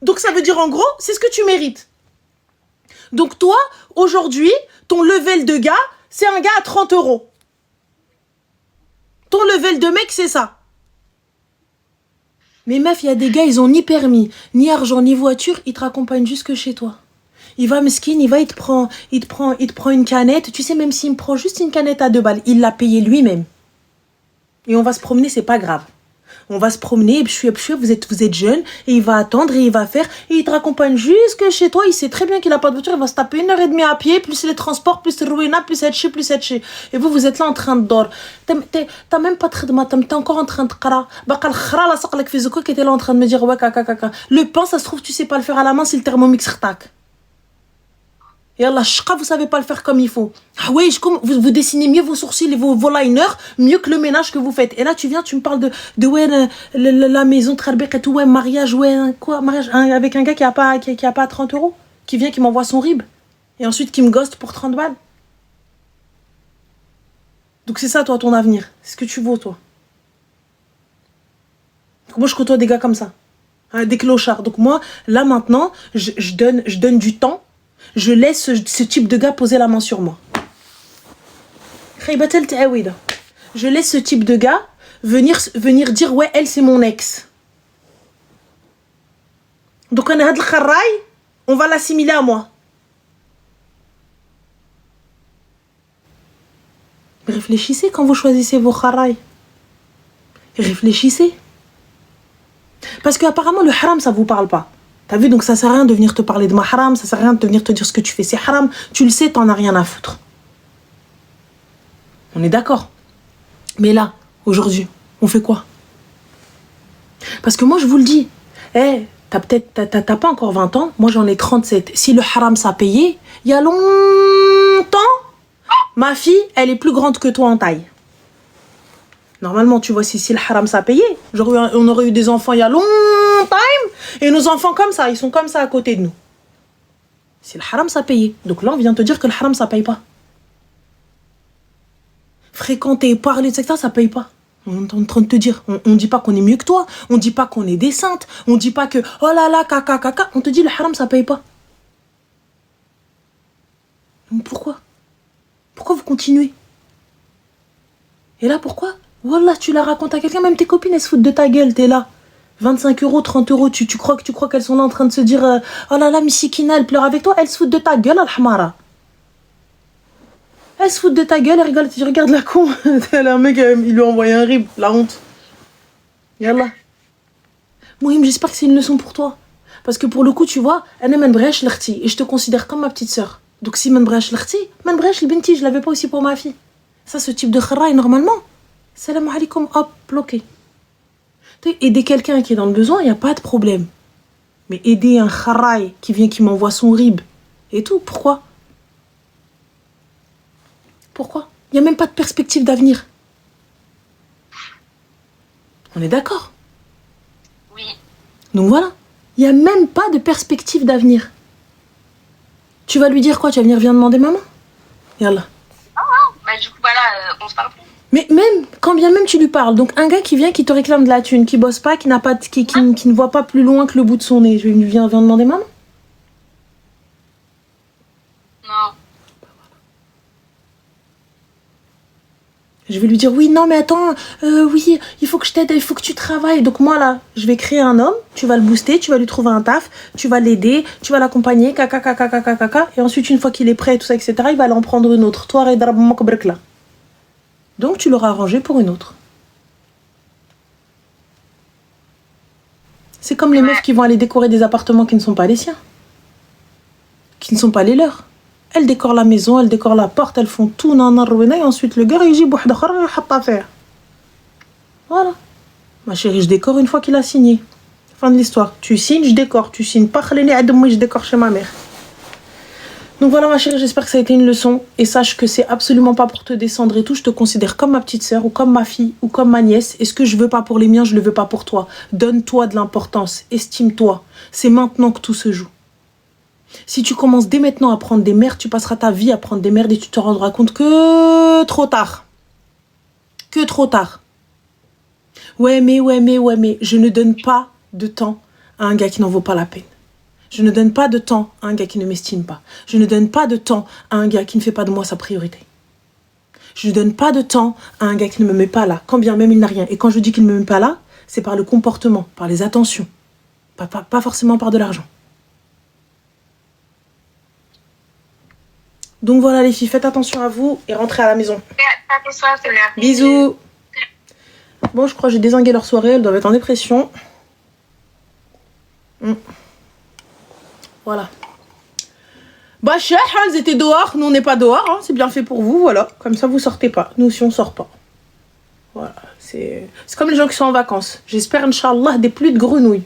Donc ça veut dire en gros, c'est ce que tu mérites. Donc toi, aujourd'hui, ton level de gars, c'est un gars à 30 €. Ton level de mec, c'est ça. Mais meuf, il y a des gars, ils ont ni permis, ni argent, ni voiture, ils te raccompagnent jusque chez toi. Il va, mesquine, il te prend une canette. Tu sais, même s'il me prend juste une canette à 2 balles, il l'a payé lui-même. Et on va se promener, c'est pas grave. On va se promener, vous êtes jeune, et il va attendre, et il va faire, et il te raccompagne jusque chez toi, il sait très bien qu'il a pas de voiture, il va se taper 1h30 à pied, plus les transports, plus le rouina, plus etché. Et vous êtes là en train de dormir. T'as même pas de matin, t'es encore en train de qara. Bakal khra la saqlak fi zuko qui était là en train de me dire, ouais, kaka. Le pain, ça se trouve, tu sais pas le faire à la main, c'est le thermomix rtak. Et Allah, vous savez pas le faire comme il faut. Ah ouais, vous dessinez mieux vos sourcils et vos liners, mieux que le ménage que vous faites. Et là, tu viens, tu me parles de ouais, la maison, trarbek et tout, ouais, mariage, ouais, quoi, mariage, avec un gars qui a pas 30 €, qui vient, qui m'envoie son rib, et ensuite qui me ghoste pour 30 balles. Donc c'est ça, toi, ton avenir. C'est ce que tu vaux, toi. Donc moi, je côtoie des gars comme ça. Des clochards. Donc moi, là, maintenant, je donne du temps. Je laisse ce type de gars poser la main sur moi. Je laisse ce type de gars venir dire ouais, elle c'est mon ex. Donc on va l'assimiler à moi. Réfléchissez quand vous choisissez vos kharay. Réfléchissez. Parce que apparemment le haram ça vous parle pas. T'as vu, donc ça sert à rien de venir te parler de ma haram, ça sert à rien de venir te dire ce que tu fais, c'est haram. Tu le sais, t'en as rien à foutre. On est d'accord. Mais là, aujourd'hui, on fait quoi? Parce que moi, je vous le dis, t'as pas encore 20 ans, moi j'en ai 37. Si le haram ça a payé, il y a longtemps, ma fille, elle est plus grande que toi en taille. Normalement, tu vois, si le haram ça a payé, on aurait eu des enfants il y a longtemps, et nos enfants comme ça, ils sont comme ça à côté de nous. Si le haram ça a payé. Donc là, on vient te dire que le haram ça paye pas. Fréquenter, parler, etc., ça paye pas. On est en train de te dire, on dit pas qu'on est mieux que toi, on dit pas qu'on est des saintes, on dit pas que, oh là là, caca, on te dit le haram ça paye pas. Donc pourquoi vous continuez? Et là, pourquoi? Wallah, tu la racontes à quelqu'un, même tes copines, elles se foutent de ta gueule, t'es là. 25 €, 30 €, tu crois qu'elles sont là en train de se dire oh là là, Mishikina, elle pleure avec toi, elles se foutent de ta gueule, Al-Hamara. Elles se foutent de ta gueule, elles rigolent, tu regardes la con. Un mec, il lui a envoyé un rib, la honte. Yallah. Mohim, j'espère que c'est une leçon pour toi. Parce que pour le coup, tu vois, elle est menbrèche l'khti, et je te considère comme ma petite sœur. Donc si menbrèche l'khti, menbrèche l'binti, je l'avais pas aussi pour ma fille. Ça, ce type de kharaï, normalement. Salam alaikum, hop, bloqué. Aider quelqu'un qui est dans le besoin, il n'y a pas de problème. Mais aider un kharaï qui m'envoie son rib et tout, pourquoi? Pourquoi? Il n'y a même pas de perspective d'avenir. On est d'accord?
Oui.
Donc voilà, il n'y a même pas de perspective d'avenir. Tu vas lui dire quoi? Tu vas venir, viens demander maman? Yallah.
Bah du coup, bah là, on se parle plus.
Mais même, quand bien même tu lui parles, donc un gars qui vient, qui te réclame de la thune, qui bosse pas, qui ne voit pas plus loin que le bout de son nez, je lui viens demander maman. Je vais lui dire, oui, non, mais attends, oui, il faut que je t'aide, il faut que tu travailles. Donc moi, là, je vais créer un homme, tu vas le booster, tu vas lui trouver un taf, tu vas l'aider, tu vas l'accompagner, caca, caca, caca, caca. Et ensuite, une fois qu'il est prêt, tout ça, etc., il va aller en prendre une autre. Toi, là. Donc, tu l'auras arrangé pour une autre. C'est comme les meufs qui vont aller décorer des appartements qui ne sont pas les siens. Qui ne sont pas les leurs. Elles décorent la maison, elles décorent la porte, elles font tout, et ensuite le gars, il dit, voilà. Ma chérie, je décore une fois qu'il a signé. Fin de l'histoire. Tu signes, je décore. Tu signes pas, je décore chez ma mère. Donc voilà, ma chérie, j'espère que ça a été une leçon. Et sache que c'est absolument pas pour te descendre et tout. Je te considère comme ma petite sœur, ou comme ma fille, ou comme ma nièce. Et ce que je veux pas pour les miens, je le veux pas pour toi. Donne-toi de l'importance. Estime-toi. C'est maintenant que tout se joue. Si tu commences dès maintenant à prendre des merdes, tu passeras ta vie à prendre des merdes et tu te rendras compte que trop tard. Que trop tard. Ouais, mais, je ne donne pas de temps à un gars qui n'en vaut pas la peine. Je ne donne pas de temps à un gars qui ne m'estime pas. Je ne donne pas de temps à un gars qui ne fait pas de moi sa priorité. Je ne donne pas de temps à un gars qui ne me met pas là, quand bien même il n'a rien. Et quand je dis qu'il ne me met pas là, c'est par le comportement, par les attentions. Pas forcément par de l'argent. Donc voilà les filles, faites attention à vous et rentrez à la maison. Bisous. Bon, je crois que j'ai dézingué leur soirée, elles doivent être en dépression. Voilà. Bah, elles étaient dehors, nous on n'est pas dehors, hein. C'est bien fait pour vous, voilà. Comme ça vous sortez pas, nous aussi on sort pas. Voilà, c'est comme les gens qui sont en vacances. J'espère, Inch'Allah, des pluies de grenouilles.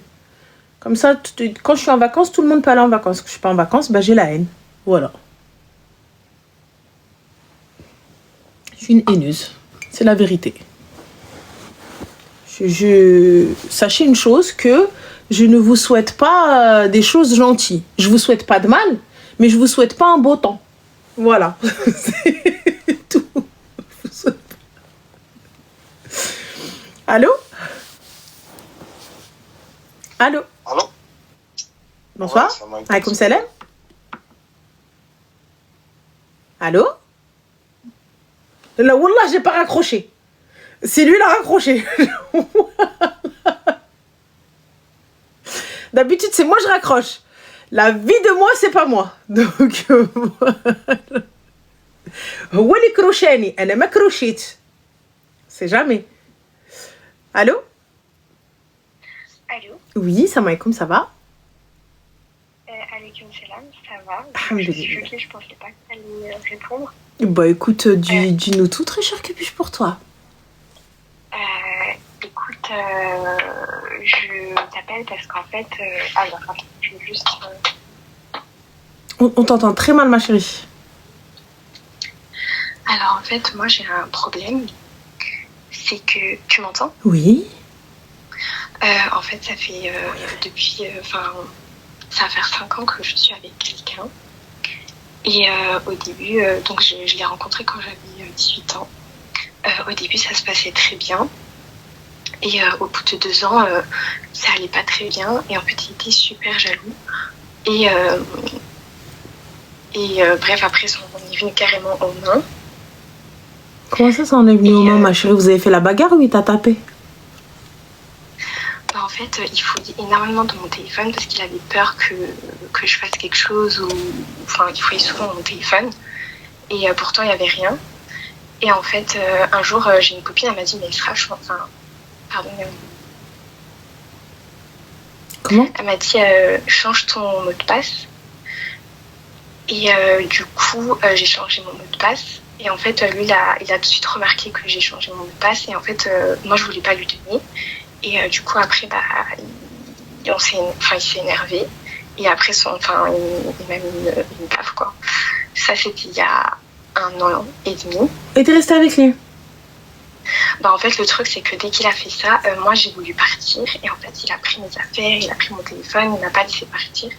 Comme ça, quand je suis en vacances, tout le monde peut aller en vacances. Quand je suis pas en vacances, bah j'ai la haine. Voilà. Je suis une haineuse, c'est la vérité. Sachez une chose, que je ne vous souhaite pas des choses gentilles. Je vous souhaite pas de mal, mais je vous souhaite pas un beau temps. Voilà. C'est tout. Je vous souhaite pas. Allô? Allô?
Allô?
Bonsoir. Alaykoum salam. Allô? Là, wallah, j'ai pas raccroché. C'est lui qui a raccroché. D'habitude, c'est moi je raccroche. La vie de moi, c'est pas moi. Donc, هو اللي كروشاني أنا ما كروشيت. C'est jamais. Allô?
Allô?
Oui, salam alaikum, ça va?
Alaykoum salam, ça va.
Alhamdulillah.
Je suis choquée, je pensais pas que tu allais répondre.
Bah écoute, dis-nous tout, très cher, que puis-je pour toi?
Écoute, je t'appelle parce qu'en fait... alors, attends, je vais juste...
On t'entend très mal, ma chérie.
Alors, en fait, moi, j'ai un problème. C'est que... Tu m'entends?
Oui.
En fait, ça fait depuis... ça va faire 5 ans que je suis avec quelqu'un. Et au début, donc je l'ai rencontré quand j'avais 18 ans. Au début, ça se passait très bien. Et au bout de 2 ans, ça allait pas très bien. Et en fait, il était super jaloux. Et bref, après, on est venu carrément aux mains.
Comment ça en est venu aux mains, ma chérie? Vous avez fait la bagarre ou il t'a tapé?
Bah, en fait, il fouillait énormément dans mon téléphone parce qu'il avait peur que je fasse quelque chose. Enfin, il fouillait souvent mon téléphone. Et pourtant, il n'y avait rien. Et en fait, un jour, j'ai une copine, elle m'a dit, mais franchement, pardon.
Comment?
Elle m'a dit, change ton mot de passe. Et du coup, j'ai changé mon mot de passe. Et en fait, lui, il a tout de suite remarqué que j'ai changé mon mot de passe. Et en fait, moi, je voulais pas lui donner. Et du coup, après, bah, il s'est énervé. Et après, il m'a mis une baffe, quoi. Ça, c'était il y a 1 an et demi.
Et t'es restée avec lui?
Bah, en fait, le truc, c'est que dès qu'il a fait ça, moi, j'ai voulu partir. Et en fait, il a pris mes affaires, il a pris mon téléphone, il m'a pas laissé partir.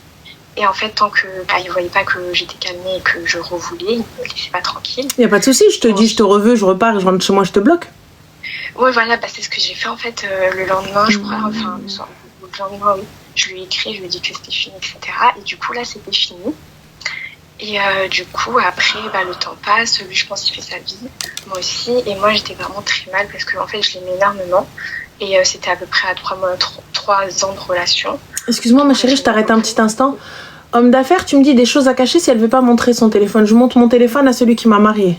Et en fait, tant que il voyait pas que j'étais calmée et que je revoulais, il me laissait pas tranquille.
Y a pas de souci, je te dis, je te reveux, je repars, je rentre chez moi, je te bloque.
Ouais, voilà, bah, c'est ce que j'ai fait en fait le lendemain, je crois, enfin, le soir, le lendemain, oui. Je lui ai écrit, je lui ai dit que c'était fini, etc. Et du coup, là, c'était fini. Et du coup, après, le temps passe. Lui, je pense qu'il fait sa vie. Moi aussi. Et moi, j'étais vraiment très mal parce que, en fait, je l'aimais énormément. Et c'était à peu près à 3 ans de relation.
Excuse-moi, ma chérie, je t'arrête un petit instant. Homme d'affaires, tu me dis des choses à cacher si elle veut pas montrer son téléphone. Je montre mon téléphone à celui qui m'a mariée.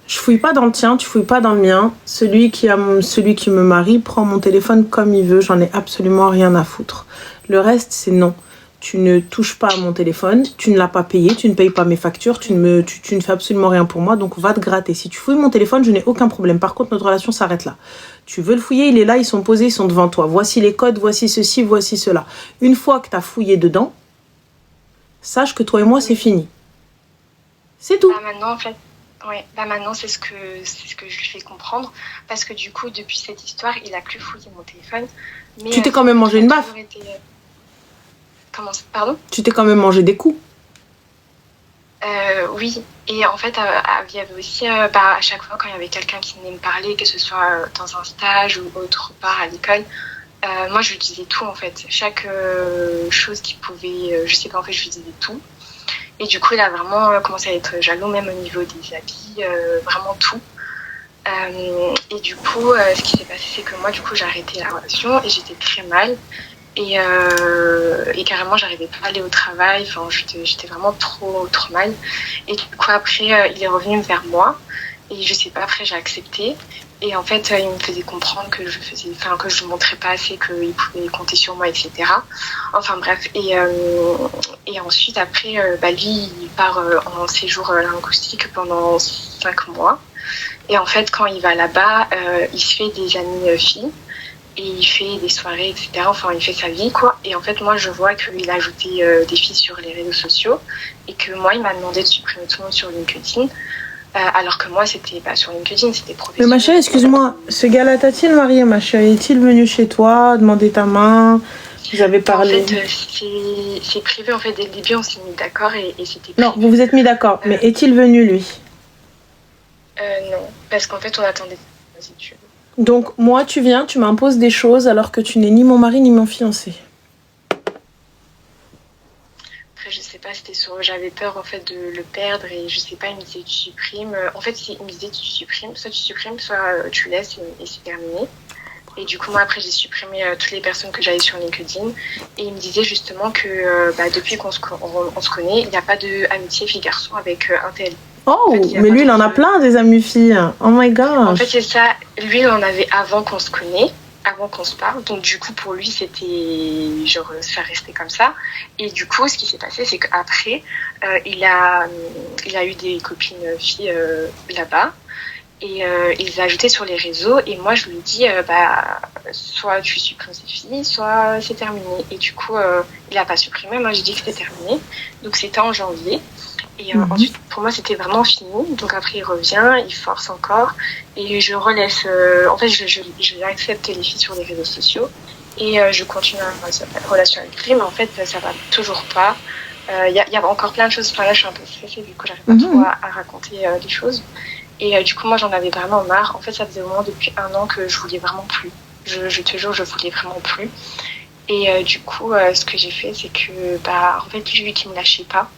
Je fouille pas dans le tien, tu fouilles pas dans le mien. Celui qui me marie prend mon téléphone comme il veut. J'en ai absolument rien à foutre. Le reste, c'est non. Tu ne touches pas à mon téléphone, tu ne l'as pas payé, tu ne payes pas mes factures, tu ne fais absolument rien pour moi, donc va te gratter. Si tu fouilles mon téléphone, je n'ai aucun problème. Par contre, notre relation s'arrête là. Tu veux le fouiller, il est là, ils sont posés, ils sont devant toi. Voici les codes, voici ceci, voici cela. Une fois que tu as fouillé dedans, sache que toi et moi, c'est fini. C'est tout.
Maintenant, en fait, maintenant, c'est ce que je lui fais comprendre. Parce que du coup, depuis cette histoire, il a plus fouillé mon téléphone. Mais,
tu t'es quand même mangé une baffe.
Comment, pardon ?
Tu t'es quand même mangé des coups.
Oui, et en fait, il y avait aussi, à chaque fois quand il y avait quelqu'un qui venait me parler, que ce soit dans un stage ou autre part à l'école, moi je lui disais tout en fait. Chaque chose qui pouvait, je sais pas, en fait, je lui disais tout. Et du coup, il a vraiment commencé à être jaloux, même au niveau des habits, vraiment tout. Et du coup, ce qui s'est passé, c'est que moi, du coup, j'ai arrêté la relation et j'étais très mal. Et carrément, j'arrivais pas à aller au travail. Enfin, j'étais vraiment trop mal. Et du coup, après, il est revenu vers moi. Et je sais pas, après, j'ai accepté. Et en fait, il me faisait comprendre que je montrais pas assez, qu'il pouvait compter sur moi, etc. Enfin, bref. Et ensuite, après, lui, il part en séjour linguistique pendant 5 mois. Et en fait, quand il va là-bas, il se fait des amies filles. Et il fait des soirées, etc. Enfin, il fait sa vie, quoi. Et en fait, moi, je vois qu'il a ajouté des filles sur les réseaux sociaux. Et que moi, il m'a demandé de supprimer tout le monde sur LinkedIn. Alors que moi, c'était pas sur LinkedIn, c'était professionnel.
Mais ma chérie, excuse-moi, ce gars-là t'a-t-il marié, ma chérie? Est-il venu chez toi, demander ta main? Vous avez parlé?
En fait, c'est privé. En fait, dès le début, on s'est mis d'accord et c'était privé.
Non, vous vous êtes mis d'accord. Mais est-il venu, lui?
Non, parce qu'en fait, on attendait des études.
Donc, moi, tu viens, tu m'imposes des choses alors que tu n'es ni mon mari ni mon fiancé.
Après, je sais pas, j'avais peur en fait de le perdre et je sais pas, il me disait tu supprimes. En fait, il me disait tu supprimes, soit tu laisses et c'est terminé. Et du coup, moi, après, j'ai supprimé toutes les personnes que j'avais sur LinkedIn. Et il me disait justement que depuis qu'on se connaît, il n'y a pas d'amitié fille-garçon avec un tel.
Oh, en fait, mais lui, il en a plein des amis filles. Oh my god.
En fait, c'est ça. Lui, il en avait avant qu'on se connaisse, avant qu'on se parle. Donc, du coup, pour lui, c'était genre ça restait comme ça. Et du coup, ce qui s'est passé, c'est qu'après, il a eu des copines filles là-bas. Et il les a ajoutées sur les réseaux. Et moi, je lui ai dit, soit tu supprimes ces filles, soit c'est terminé. Et du coup, il n'a pas supprimé. Moi, j'ai dit que c'était terminé. Donc, c'était en janvier. Et ensuite, pour moi, c'était vraiment fini. Donc après, il revient, il force encore. Et je relaisse... en fait, je accepte les filles sur les réseaux sociaux. Et je continue la relation avec lui. Mais en fait, ça va toujours pas. Il y a encore plein de choses. Enfin, là, je suis un peu stressée. Du coup, j'arrive pas trop à raconter les choses. Et du coup, moi, j'en avais vraiment marre. En fait, ça faisait au moins depuis 1 an que je voulais vraiment plus. Je te jure, je voulais vraiment plus. Et du coup, ce que j'ai fait, c'est que... en fait, lui qui me lâchait pas.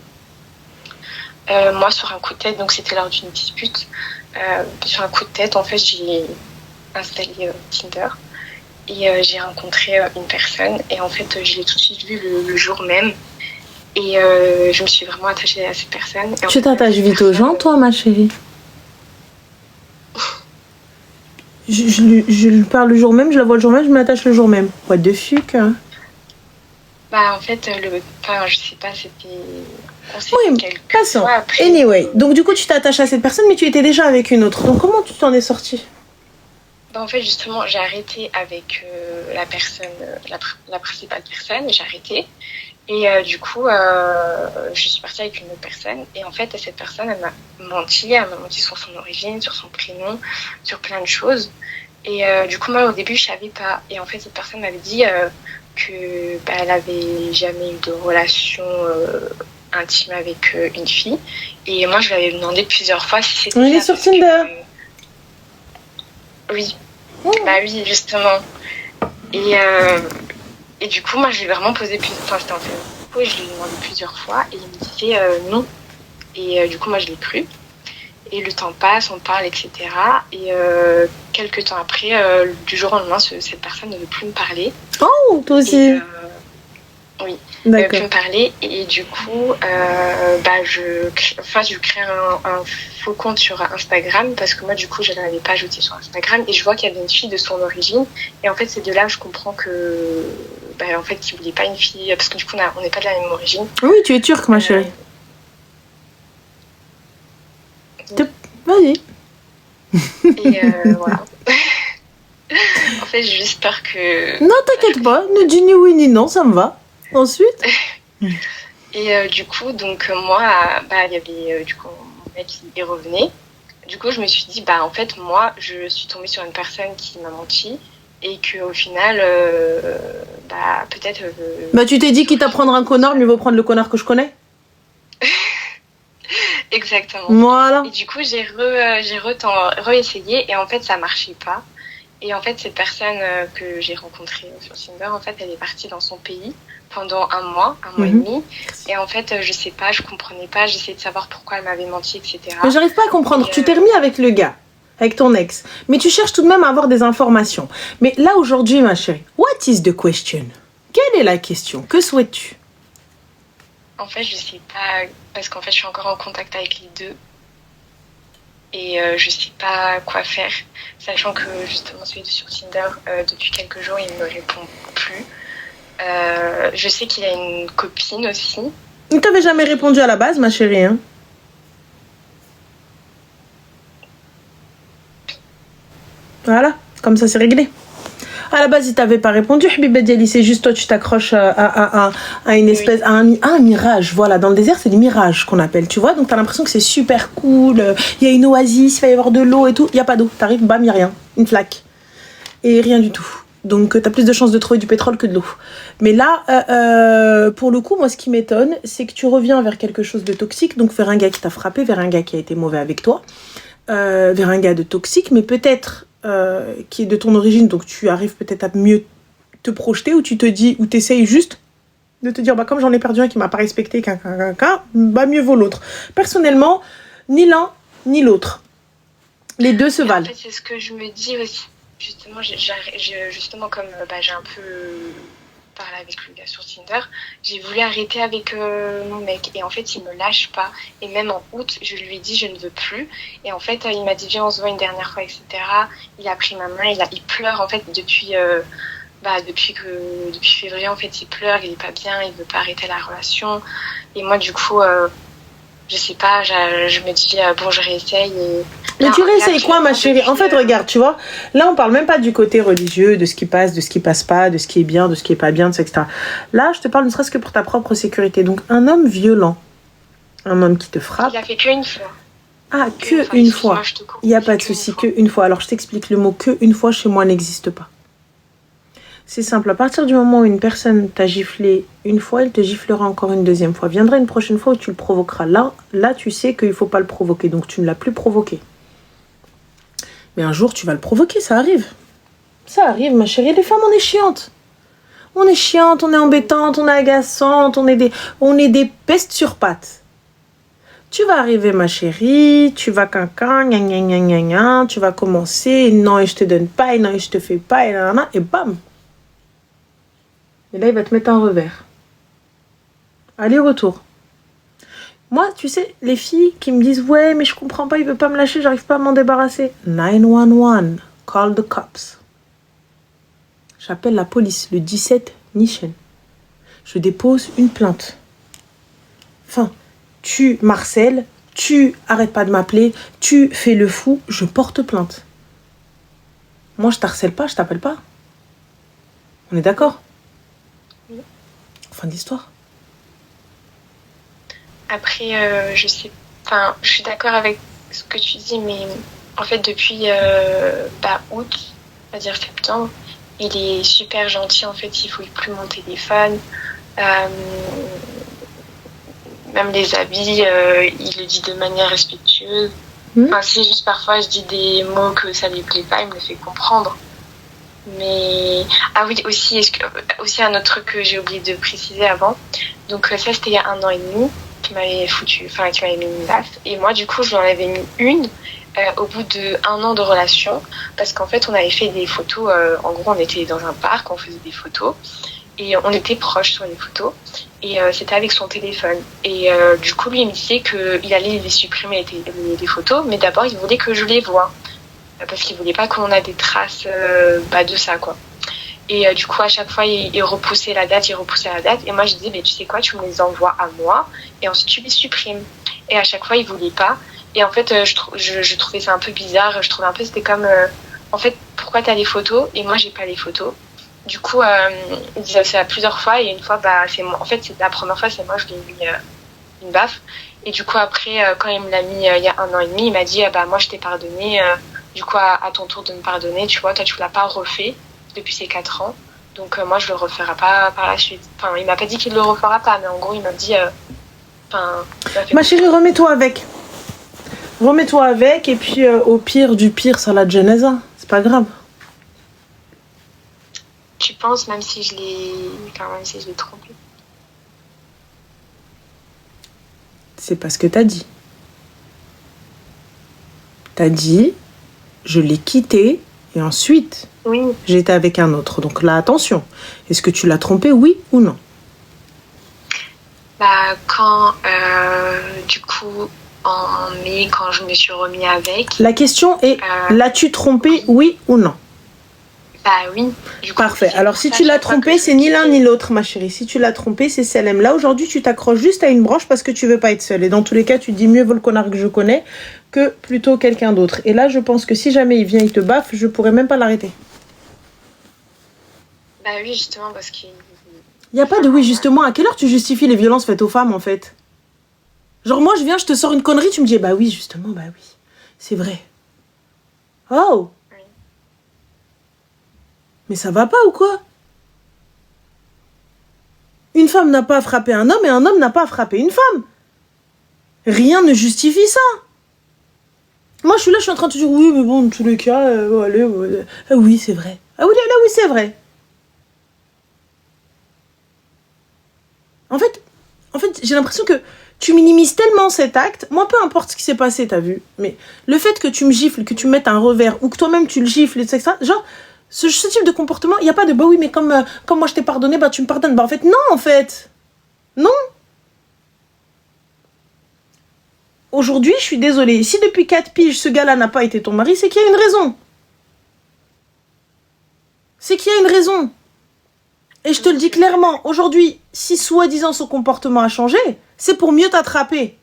Moi, sur un coup de tête, donc c'était lors d'une dispute, sur un coup de tête, en fait, j'ai installé Tinder et j'ai rencontré une personne et en fait, je l'ai tout de suite vue le jour même et je me suis vraiment attachée à cette personne. Et
tu t'attaches vite aux gens, toi, ma chérie? Je lui parle le jour même, je la vois le jour même, je m'attache le jour même. What the fuck?
En fait, je sais pas, c'était...
Oui, passons. Anyway, donc du coup, tu t'attaches à cette personne, mais tu étais déjà avec une autre. Donc comment tu t'en es sortie?
En fait, justement, j'ai arrêté avec la personne, la principale personne, j'ai arrêté. Et du coup, je suis partie avec une autre personne. Et en fait, cette personne, elle m'a menti sur son origine, sur son prénom, sur plein de choses. Et du coup, moi, au début, je savais pas. Et en fait, cette personne m'avait dit que elle avait jamais eu de relation intime avec une fille. Et moi, je lui avais demandé plusieurs fois si c'était...
On est sur Tinder.
Oui. Oh. Oui, justement. Et du coup, moi, je lui ai vraiment posé plus... Enfin, c'était un peu coup, je lui ai demandé plusieurs fois et il me disait non. Et du coup, moi, je l'ai cru. Et le temps passe, on parle, etc. Et quelques temps après, du jour au lendemain, cette personne ne veut plus me parler.
Oh, toi aussi.
Et, oui,
D'accord.
plus me parler. Et du coup, je crée un faux compte sur Instagram parce que moi, du coup, je ne l'avais pas ajouté sur Instagram. Et je vois qu'il y avait une fille de son origine. Et en fait, c'est de là que je comprends que, en fait, qu'il ne voulait pas une fille. Parce que du coup, on n'est pas de la même origine.
Oui, tu es turque, ma chérie. Vas-y.
Et voilà. En fait, j'ai juste peur que...
Non, t'inquiète pas. Ne dis ni oui ni non, ça me va. Ensuite
Et du coup, donc moi, il y avait du coup mon mec qui revenait. Du coup, je me suis dit, en fait, moi, je suis tombée sur une personne qui m'a menti et qu'au final, peut-être...
tu t'es dit, quitte à prendre un connard, mieux vaut prendre le connard que je connais.
Exactement.
Voilà.
Et du coup, j'ai réessayé et en fait, ça marchait pas. Et en fait, cette personne que j'ai rencontrée sur Tinder, en fait, elle est partie dans son pays pendant un mois et demi. Et en fait, je sais pas, je comprenais pas, j'essayais de savoir pourquoi elle m'avait menti, etc.
Mais j'arrive pas à comprendre. Tu t'es remis avec le gars, avec ton ex, mais tu cherches tout de même à avoir des informations. Mais là, aujourd'hui, ma chérie, what is the question? Quelle est la question? Que souhaites-tu?
En fait, je sais pas, parce qu'en fait, je suis encore en contact avec les deux. Et je sais pas quoi faire, sachant que justement celui sur Tinder, depuis quelques jours, il me répond plus. Je sais qu'il a une copine aussi.
Il t'avait jamais répondu à la base, ma chérie, hein? Voilà, comme ça c'est réglé. À la base, il t'avait pas répondu, Habiba Diali, c'est juste toi, tu t'accroches à une espèce, à un mirage. Voilà, dans le désert, c'est des mirages qu'on appelle, tu vois. Donc, t'as l'impression que c'est super cool, il y a une oasis, il va y avoir de l'eau et tout. Il n'y a pas d'eau, t'arrives, bam, il n'y a rien, une flaque. Et rien du tout. Donc, t'as plus de chances de trouver du pétrole que de l'eau. Mais là, pour le coup, moi, ce qui m'étonne, c'est que tu reviens vers quelque chose de toxique, donc vers un gars qui t'a frappé, vers un gars qui a été mauvais avec toi, vers un gars de toxique, mais peut-être... qui est de ton origine, donc tu arrives peut-être à mieux te projeter, ou tu te dis, ou t'essayes juste de te dire, comme j'en ai perdu un qui m'a pas respecté, mieux vaut l'autre. Personnellement, ni l'un ni l'autre, les deux se valent.
En fait, c'est ce que je me dis aussi. Justement, comme j'ai un peu parlé avec le gars sur Tinder, j'ai voulu arrêter avec mon mec et en fait il me lâche pas, et même en août je lui ai dit je ne veux plus, et en fait il m'a dit viens on se voit une dernière fois, etc. Il a pris ma main, il pleure en fait depuis février, en fait il pleure, il est pas bien, il veut pas arrêter la relation, et moi du coup je sais pas, je me dis je réessaye.
Mais tu réessayes quoi, ma chérie? En fait, regarde, tu vois, là, on parle même pas du côté religieux, de ce qui passe, de ce qui passe pas, de ce qui est bien, de ce qui est pas bien, etc. Là, je te parle ne serait-ce que pour ta propre sécurité. Donc, un homme violent, un homme qui te frappe...
Il a fait qu'une fois.
Ah, une fois. Il n'y a pas de souci, qu'une fois. Alors, je t'explique, le mot « qu'une fois » chez moi n'existe pas. C'est simple, à partir du moment où une personne t'a giflé une fois, elle te giflera encore une deuxième fois. Viendra une prochaine fois où tu le provoqueras. Là, tu sais qu'il ne faut pas le provoquer, donc tu ne l'as plus provoqué. Mais un jour, tu vas le provoquer, ça arrive. Ça arrive, ma chérie. Les femmes, on est chiantes. On est chiantes, on est embêtantes, on est agaçantes, on est des pestes sur pattes. Tu vas arriver, ma chérie, tu vas tu vas commencer, non, et je te donne pas, et non, et je te fais pas, et bam. Et là, il va te mettre un revers. Aller-retour. Moi, tu sais, les filles qui me disent « Ouais, mais je comprends pas, il veut pas me lâcher, j'arrive pas à m'en débarrasser. » 911, call the cops. J'appelle la police, le 17 Nichen. Je dépose une plainte. Enfin, tu marcelles, tu arrêtes pas de m'appeler, tu fais le fou, je porte plainte. Moi, je t'harcèle pas, je t'appelle pas. On est d'accord? Fin d'histoire.
Après, je suis d'accord avec ce que tu dis, mais en fait, depuis août, on va dire septembre, il est super gentil. En fait, il fouille plus mon téléphone. Même les habits, il le dit de manière respectueuse. Enfin, si juste parfois je dis des mots que ça lui plaît pas, il me le fait comprendre.
Mais ah oui, aussi un autre truc que j'ai oublié de préciser avant. Donc ça c'était il y a 1 an et demi qui m'avait mis une baffe. Et moi du coup je lui en avais mis une au bout d'1 an de relation, parce qu'en fait on avait fait des photos. En gros on était dans un parc, on faisait des photos et on était proches sur les photos. Et c'était avec son téléphone. Et du coup lui il me disait qu'il allait les supprimer les photos, mais d'abord il voulait que je les voie. Parce qu'il voulait pas qu'on a des traces de ça, quoi. Et du coup, à chaque fois, il repoussait la date. Et moi, je disais, mais tu sais quoi, tu me les envoies à moi et ensuite tu les supprimes. Et à chaque fois, il voulait pas. Et en fait, je trouvais ça un peu bizarre. Je trouvais un peu, c'était comme, en fait, pourquoi t'as les photos et moi, j'ai pas les photos. Du coup, il disait ça plusieurs fois. Et une fois, c'est moi. En fait, c'est la première fois, c'est moi, je lui ai mis une baffe. Et du coup, après, quand il me l'a mis il y a 1 an et demi, il m'a dit, moi, je t'ai pardonné. Du coup, à ton tour de me pardonner, tu vois, toi, tu l'as pas refait depuis ces 4 ans. Donc, moi, je le referai pas par la suite. Enfin, il m'a pas dit qu'il le refera pas, mais en gros, il m'a dit...
Ma chérie, remets-toi avec. Remets-toi avec, et puis au pire du pire, ça la genèse. C'est pas grave.
Tu penses, même si je l'ai trompé?
C'est pas ce que t'as dit. T'as dit... Je l'ai quitté et ensuite,
oui,
j'étais avec un autre. Donc là, attention. Est-ce que tu l'as trompé, oui ou non?
Quand, du coup, en mai, quand je me suis remis avec...
La question est, l'as-tu trompé, oui ou non?
Oui. Du coup,
parfait. Alors, si tu l'as trompé, c'est ni l'un ni l'autre, ma chérie. Si tu l'as trompé, c'est Selem. Là, aujourd'hui, tu t'accroches juste à une branche parce que tu veux pas être seule. Et dans tous les cas, tu dis mieux vaut le connard que je connais que plutôt quelqu'un d'autre. Et là, je pense que si jamais il vient, il te baffe, je pourrais même pas l'arrêter.
Oui, justement, parce qu'il...
Il n'y a pas de oui, justement. À quelle heure tu justifies les violences faites aux femmes, en fait? Genre, moi, je viens, je te sors une connerie, tu me dis, oui, justement, oui. C'est vrai. Oh! Mais ça va pas ou quoi? Une femme n'a pas à frapper un homme et un homme n'a pas à frapper une femme. Rien ne justifie ça. Moi, je suis en train de te dire, oui, mais bon, dans tous les cas, allez, oui, c'est vrai. Ah oui, là, oui, c'est vrai. En fait, j'ai l'impression que tu minimises tellement cet acte. Moi, peu importe ce qui s'est passé, t'as vu. Mais le fait que tu me gifles, que tu me mettes un revers, ou que toi-même tu le gifles, etc., genre... Ce type de comportement, il n'y a pas de oui, mais comme moi je t'ai pardonné, tu me pardonnes. En fait, non, en fait. Non. Aujourd'hui, je suis désolée. Si depuis 4 piges, ce gars-là n'a pas été ton mari, c'est qu'il y a une raison. C'est qu'il y a une raison. Et je te le dis clairement, aujourd'hui, si soi-disant son comportement a changé, c'est pour mieux t'attraper.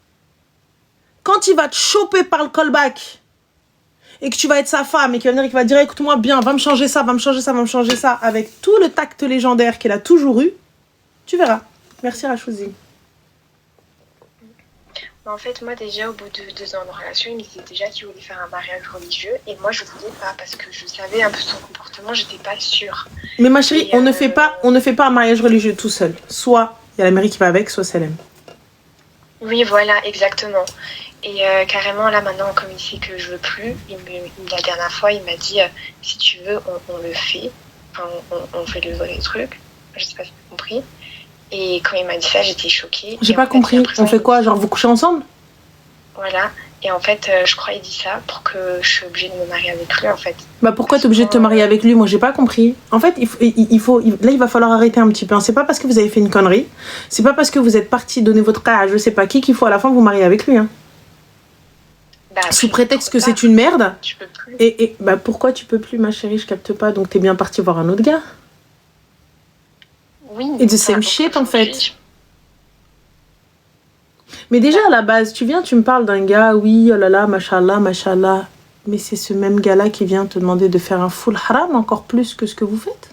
Quand il va te choper par le callback... et que tu vas être sa femme et qu'il va venir et qu'il va dire écoute-moi bien, va me changer ça, avec tout le tact légendaire qu'il a toujours eu, tu verras. Merci Rachouzi.
En fait, moi déjà, au bout de 2 ans de relation, il me disait déjà qu'il voulait faire un mariage religieux et moi je voulais pas parce que je savais un peu son comportement, j'étais pas sûre.
Mais ma chérie, on ne fait pas un mariage religieux tout seul. Soit il y a la mairie qui va avec, soit Selem.
Oui, voilà, exactement. Et carrément, là, maintenant, comme il sait que je veux plus, la dernière fois, il m'a dit si tu veux, on le fait. Enfin, on fait le vrai truc. Je sais pas si tu as compris. Et quand il m'a dit ça, j'étais choquée.
J'ai pas compris. On fait quoi? Genre, vous couchez ensemble?
Voilà. Et en fait, je crois qu'il dit ça pour que je suis obligée de me marier avec lui, en fait.
Pourquoi t'es obligée de te marier avec lui? Moi, j'ai pas compris. En fait, il va falloir arrêter un petit peu. C'est pas parce que vous avez fait une connerie. C'est pas parce que vous êtes parti donner votre cas à je sais pas qui qu'il faut à la fin vous marier avec lui. Hein. Sous prétexte que c'est une merde.
Tu peux plus.
Et pourquoi tu peux plus, ma chérie? Je capte pas. Donc t'es bien parti voir un autre gars.
Oui.
Et the same shit en fait. Mais déjà à la base, tu me parles d'un gars, oui, oh là là, machallah. Mais c'est ce même gars-là qui vient te demander de faire un full haram encore plus que ce que vous faites.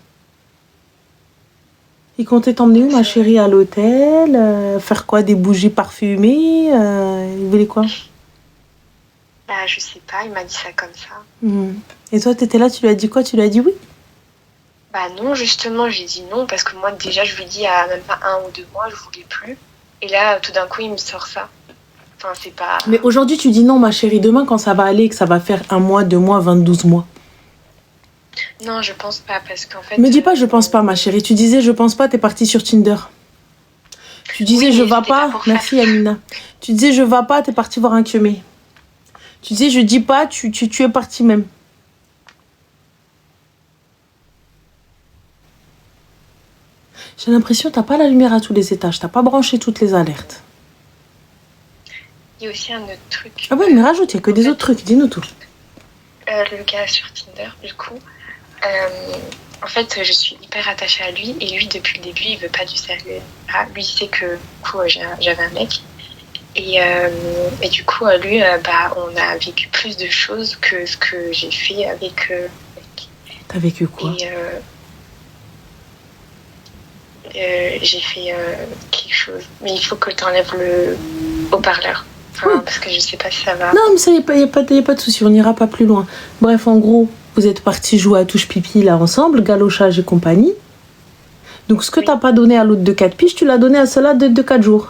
Il comptait t'emmener où, ma chérie, à l'hôtel? Faire quoi? Des bougies parfumées? Il voulait quoi?
Je sais pas, il m'a dit ça comme ça.
Et toi, t'étais là, tu lui as dit quoi? Tu lui as dit oui?
Non, justement, j'ai dit non, parce que moi, déjà, je lui ai dit à même pas 1 ou 2 mois, je voulais plus. Et là, tout d'un coup, il me sort ça. Enfin, c'est pas...
Mais aujourd'hui, tu dis non, ma chérie. Demain, quand ça va aller, que ça va faire 1 mois, 2 mois, 22 mois.
Non, je pense pas, parce qu'en fait...
Me dis pas je pense pas, ma chérie. Tu disais je pense pas, t'es partie sur Tinder. Tu disais
Oui,
je
mais
vas
c'était
pas.
pas pour faire.
Merci Amina. Tu disais je vas pas, t'es partie voir un kiomé. Tu disais je dis pas, tu es partie même. J'ai l'impression que t'as pas la lumière à tous les étages, t'as pas branché toutes les alertes.
Il y a aussi un autre truc.
Ah ouais, mais rajoute, il y a que des autres trucs, dis-nous tout.
Le gars sur Tinder, du coup, en fait, je suis hyper attachée à lui, et lui, depuis le début, il veut pas du sérieux. Ah, lui, il sait que, du coup, j'avais un mec. Et du coup, lui, on a vécu plus de choses que ce que j'ai fait avec le mec.
T'as vécu quoi?
J'ai fait quelque chose. Mais il faut que tu enlèves le haut-parleur. Enfin, parce que je sais pas si ça va.
Non, mais ça, y a pas de souci, on n'ira pas plus loin. Bref, en gros, vous êtes partis jouer à touche pipi là ensemble, galochage et compagnie. Donc, ce que t'as pas donné à l'autre de 4 piges, tu l'as donné à celle-là de 4 jours.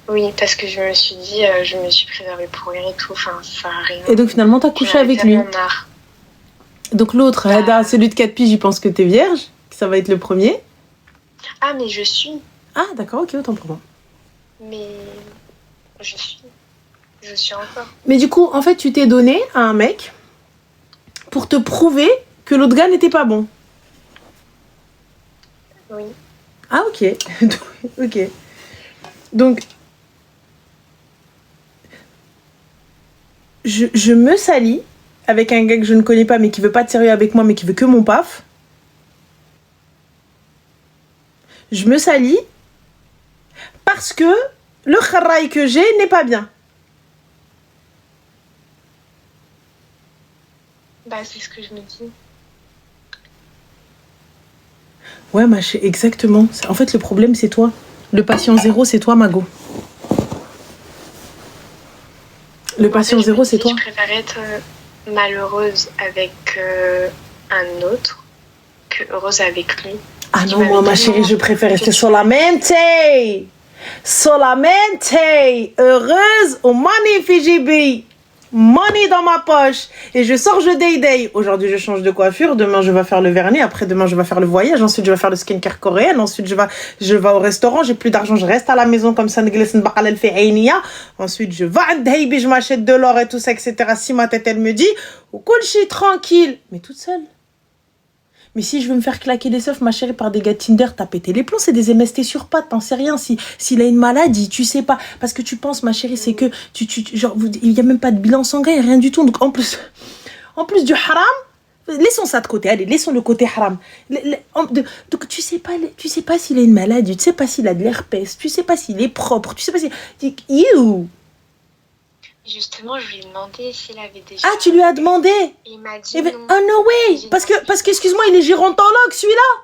Oui, parce que je me suis dit, je me suis préservée pour rien et tout. Enfin, ça a rien.
Et donc, finalement, t'as couché avec lui.
Marre.
Donc, l'autre, celui de 4 piges, il pense que t'es vierge, que ça va être le premier.
Ah, mais je suis.
Ah, d'accord, ok, autant pour moi.
Mais je suis encore.
Mais du coup, en fait, tu t'es donné à un mec pour te prouver que l'autre gars n'était pas bon.
Oui.
Ah, ok. Ok. Donc, je me salis avec un gars que je ne connais pas, mais qui veut pas de sérieux avec moi, mais qui veut que mon paf. Je me salis parce que le kharaï que j'ai n'est pas bien.
Bah, c'est ce que je me dis.
Ouais, ma chérie, exactement. En fait, le problème, c'est toi. Le patient zéro, c'est toi, Mago. Le patient zéro, c'est toi.
Je préfère être malheureuse avec un autre que heureuse avec lui.
Ah non, moi, ma chérie, je préfère rester solamente. Solamente. Heureuse au money Fiji. Money dans ma poche. Et je sors, je day. Aujourd'hui, je change de coiffure. Demain, je vais faire le vernis. Après, demain, je vais faire le voyage. Ensuite, je vais faire le skincare coréen. Ensuite, je vais au restaurant. J'ai plus d'argent. Je reste à la maison comme ça. Ensuite, je vais à Daibi. Je m'achète de l'or et tout ça, etc. Si ma tête, elle me dit, ou cool, je suis tranquille. Mais toute seule. Mais si je veux me faire claquer des seufs, ma chérie, par des gars de Tinder, t'as pété les plombs, c'est des MST sur pattes, t'en sais rien. S'il a une maladie, tu sais pas. Parce que tu penses, ma chérie, c'est que, il y a même pas de bilan sanguin, il y a rien du tout. Donc, en plus du haram, laissons ça de côté, allez, laissons le côté haram. Donc, tu sais pas s'il a une maladie, tu sais pas s'il a de l'herpès, tu sais pas s'il est propre, tu sais pas s'il... You.
Justement, je lui ai demandé s'il avait déjà...
Ah, tu lui as demandé?
Il m'a dit non.
Oh no way! Parce que, excuse-moi, il est gérontologue, celui-là!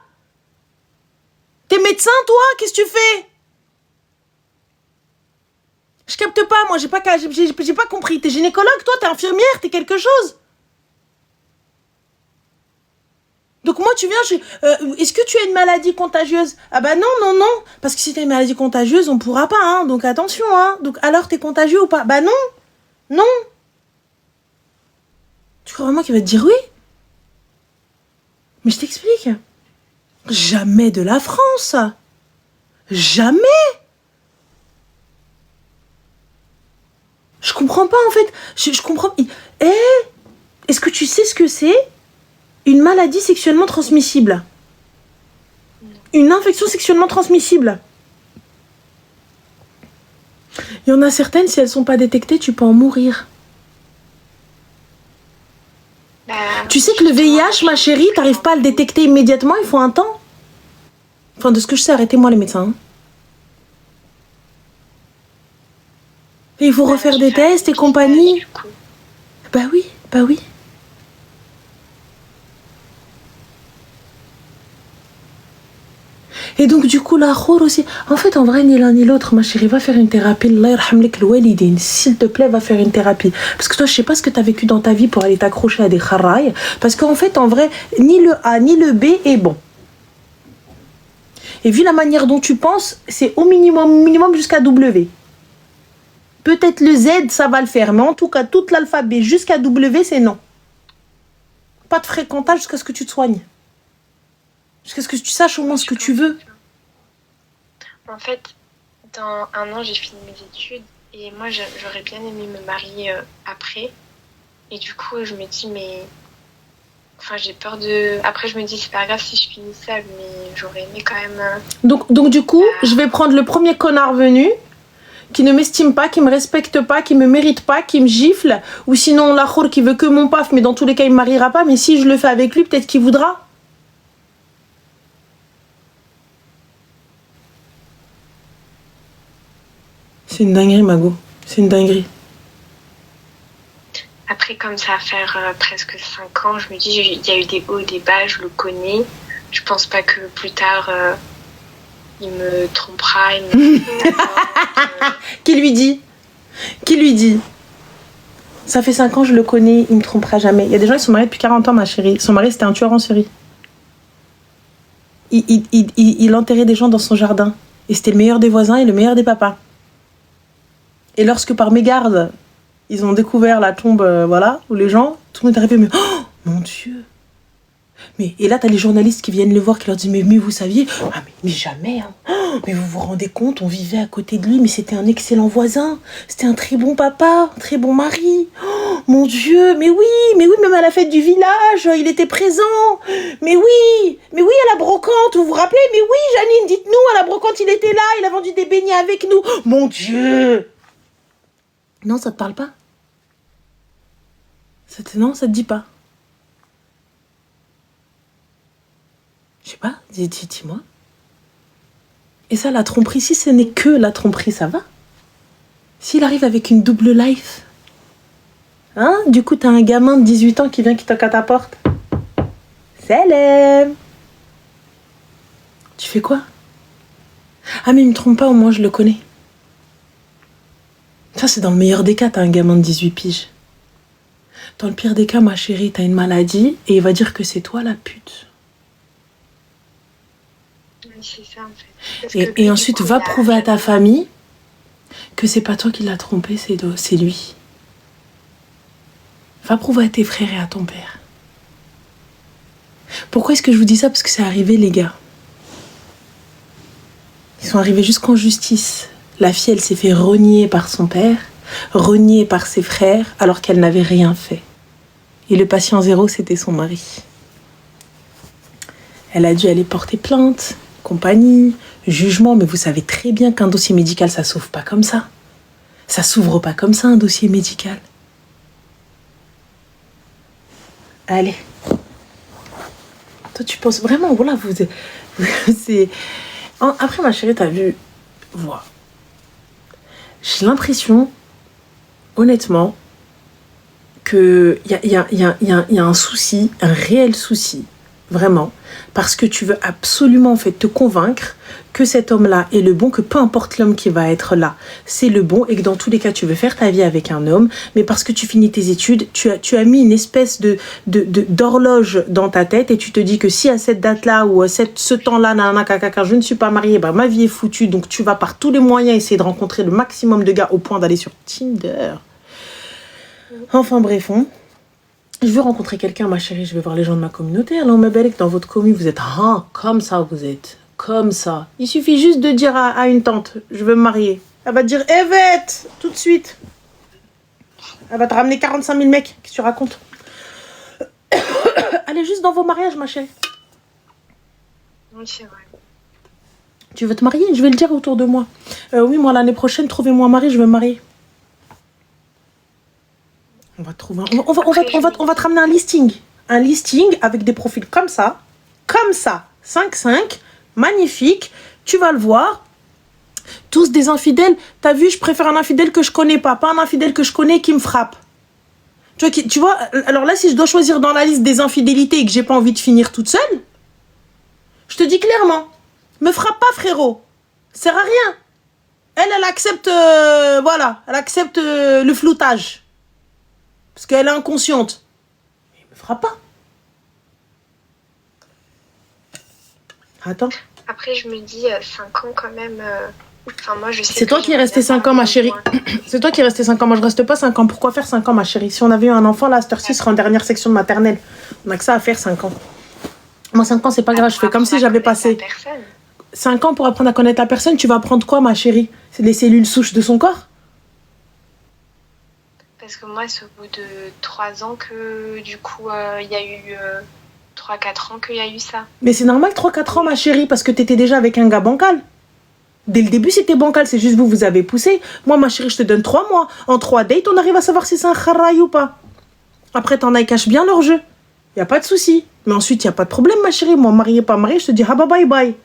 T'es médecin, toi? Qu'est-ce que tu fais? Je capte pas, moi, j'ai pas compris. T'es gynécologue, toi? T'es infirmière? T'es quelque chose? Donc moi, tu viens, est-ce que tu as une maladie contagieuse? Ah bah non. Parce que si t'as une maladie contagieuse, on pourra pas, hein. Donc attention, hein. Donc alors, t'es contagieux ou pas? Bah non. Non. Tu crois vraiment qu'il va te dire oui? Mais je t'explique. Jamais de la France. Jamais. Je comprends pas, en fait. Je comprends... Est-ce que tu sais ce que c'est? Une maladie sexuellement transmissible. Une infection sexuellement transmissible. Il y en a certaines, si elles sont pas détectées, tu peux en mourir. Tu sais que le VIH, ma chérie, t'arrives pas à le détecter immédiatement, il faut un temps. Enfin, de ce que je sais, arrêtez-moi les médecins. Hein. Et il faut refaire des tests et compagnie. Bah oui. Et donc, du coup, la khour aussi. En fait, en vrai, ni l'un ni l'autre, ma chérie, va faire une thérapie. Allah yarham lek l'walidin. S'il te plaît, va faire une thérapie. Parce que toi, je sais pas ce que t'as vécu dans ta vie pour aller t'accrocher à des kharaïs. Parce qu'en fait, en vrai, ni le A ni le B est bon. Et vu la manière dont tu penses, c'est au minimum jusqu'à W. Peut-être le Z, ça va le faire. Mais en tout cas, toute l'alphabet jusqu'à W, c'est non. pas de fréquentage jusqu'à ce que tu te soignes. Jusqu'à ce que tu saches au moins ce que tu veux.
En fait, dans 1 an, j'ai fini mes études et moi, j'aurais bien aimé me marier après. Et du coup, je me dis, mais... Enfin, j'ai peur de... Après, je me dis, c'est pas grave si je finis seule, mais j'aurais aimé quand même...
Donc du coup, je vais prendre le premier connard venu qui ne m'estime pas, qui me respecte pas, qui me mérite pas, qui me gifle, ou sinon la khour qui veut que mon paf, mais dans tous les cas, il me mariera pas, mais si je le fais avec lui, peut-être qu'il voudra. C'est une dinguerie, Mago. C'est une dinguerie.
Après, comme ça va faire presque 5 ans, je me dis, il y a eu des hauts et des bas, je le connais. Je pense pas que plus tard, il me trompera.
Qui lui dit? Qui lui dit? Ça fait 5 ans, je le connais, il me trompera jamais. Il y a des gens qui sont mariés depuis 40 ans, ma chérie. Son mari, c'était un tueur en série. Il enterrait des gens dans son jardin. Et c'était le meilleur des voisins et le meilleur des papas. Et lorsque par mégarde, ils ont découvert la tombe, où les gens, tout le monde est arrivé, mais oh, mon Dieu. Et là, t'as les journalistes qui viennent le voir, qui leur disent, mais vous saviez? Ah, mais jamais, hein. Oh, mais vous vous rendez compte, on vivait à côté de lui, mais c'était un excellent voisin. C'était un très bon papa, un très bon mari. Oh, mon Dieu, mais oui, même à la fête du village, il était présent. Mais oui, à la brocante, vous vous rappelez? Mais oui, Janine, dites-nous, à la brocante, il était là, il a vendu des beignets avec nous. Mon Dieu. Non, ça te parle pas? Non, ça te dit pas? Je sais pas, dis-moi. Et ça, la tromperie, si ce n'est que la tromperie, ça va? S'il arrive avec une double life, hein? Du coup, t'as un gamin de 18 ans qui vient, qui toque à ta porte. Salam! Tu fais quoi? Ah, mais il me trompe pas, au moins je le connais. Ça, c'est dans le meilleur des cas, t'as un gamin de 18 piges. Dans le pire des cas, ma chérie, t'as une maladie et il va dire que c'est toi la pute.
C'est ça, en fait.
Et ensuite, va prouver à ta famille que c'est pas toi qui l'as trompé, c'est lui. Va prouver à tes frères et à ton père. Pourquoi est-ce que je vous dis ça? Parce que c'est arrivé, les gars. Ils sont arrivés jusqu'en justice. La fille, elle s'est fait renier par son père, renier par ses frères, alors qu'elle n'avait rien fait. Et le patient zéro, c'était son mari. Elle a dû aller porter plainte, compagnie, jugement, mais vous savez très bien qu'un dossier médical, ça s'ouvre pas comme ça. Ça s'ouvre pas comme ça, un dossier médical. Allez. Toi, tu penses vraiment, voilà, c'est... Après, ma chérie, t'as vu... Voilà. J'ai l'impression, honnêtement, qu'il y a un souci, un réel souci, vraiment, parce que tu veux absolument en fait te convaincre que cet homme-là est le bon, que peu importe l'homme qui va être là, c'est le bon, et que dans tous les cas, tu veux faire ta vie avec un homme, mais parce que tu finis tes études, tu as mis une espèce d'horloge dans ta tête, et tu te dis que si à cette date-là, ou à ce temps-là, je ne suis pas mariée, bah, ma vie est foutue, donc tu vas par tous les moyens essayer de rencontrer le maximum de gars au point d'aller sur Tinder. Enfin bref, je veux rencontrer quelqu'un, ma chérie, je vais voir les gens de ma communauté. Alors, ma belle, que dans votre commu, vous êtes comme ça, vous êtes. Comme ça. Il suffit juste de dire à une tante, je veux me marier. Elle va te dire, Evette, tout de suite. Elle va te ramener 45 000 mecs. Qu'est-ce que tu racontes? Allez juste dans vos mariages, ma chérie.
Oui, c'est vrai.
Tu veux te marier? Je vais le dire autour de moi. Oui, moi, l'année prochaine, trouvez-moi un mari, je veux me marier. On va trouver on va te ramener un listing. Un listing avec des profils comme ça. 5-5, magnifique. Tu vas le voir. Tous des infidèles. T'as vu, je préfère un infidèle que je connais pas un infidèle que je connais qui me frappe. Tu vois, alors là, si je dois choisir dans la liste des infidélités et que j'ai pas envie de finir toute seule, je te dis clairement, me frappe pas, frérot. Sert à rien. Elle accepte, elle accepte le floutage. Parce qu'elle est inconsciente. Mais il me fera pas. Attends.
Après, je me dis, 5 ans quand même, Enfin, moi, je sais
C'est toi qui es resté 5 ans, ma chérie. C'est toi qui es resté 5 ans. Moi, je reste pas 5 ans. Pourquoi faire 5 ans, ma chérie? Si on avait eu un enfant, là, à cette heure-ci, il serait en dernière section de maternelle. On a que ça à faire, 5 ans. Moi, 5 ans, c'est pas grave. Je fais comme si j'avais passé 5 ans pour apprendre à connaître la personne. Tu vas apprendre quoi, ma chérie? C'est les cellules souches de son corps?
Parce que moi, c'est au bout de 3 ans que, du coup, il y a eu 3-4 ans qu'il y a eu ça.
Mais c'est normal, 3-4 ans, ma chérie, parce que t'étais déjà avec un gars bancal. Dès le début, c'était bancal, c'est juste vous avez poussé. Moi, ma chérie, je te donne 3 mois. En 3 dates, on arrive à savoir si c'est un kharaï ou pas. Après, t'en as, ils cachent bien leur jeu. Y a pas de souci. Mais ensuite, y a pas de problème, ma chérie. Moi, mariée, pas mariée, je te dis, ah bah bye bye.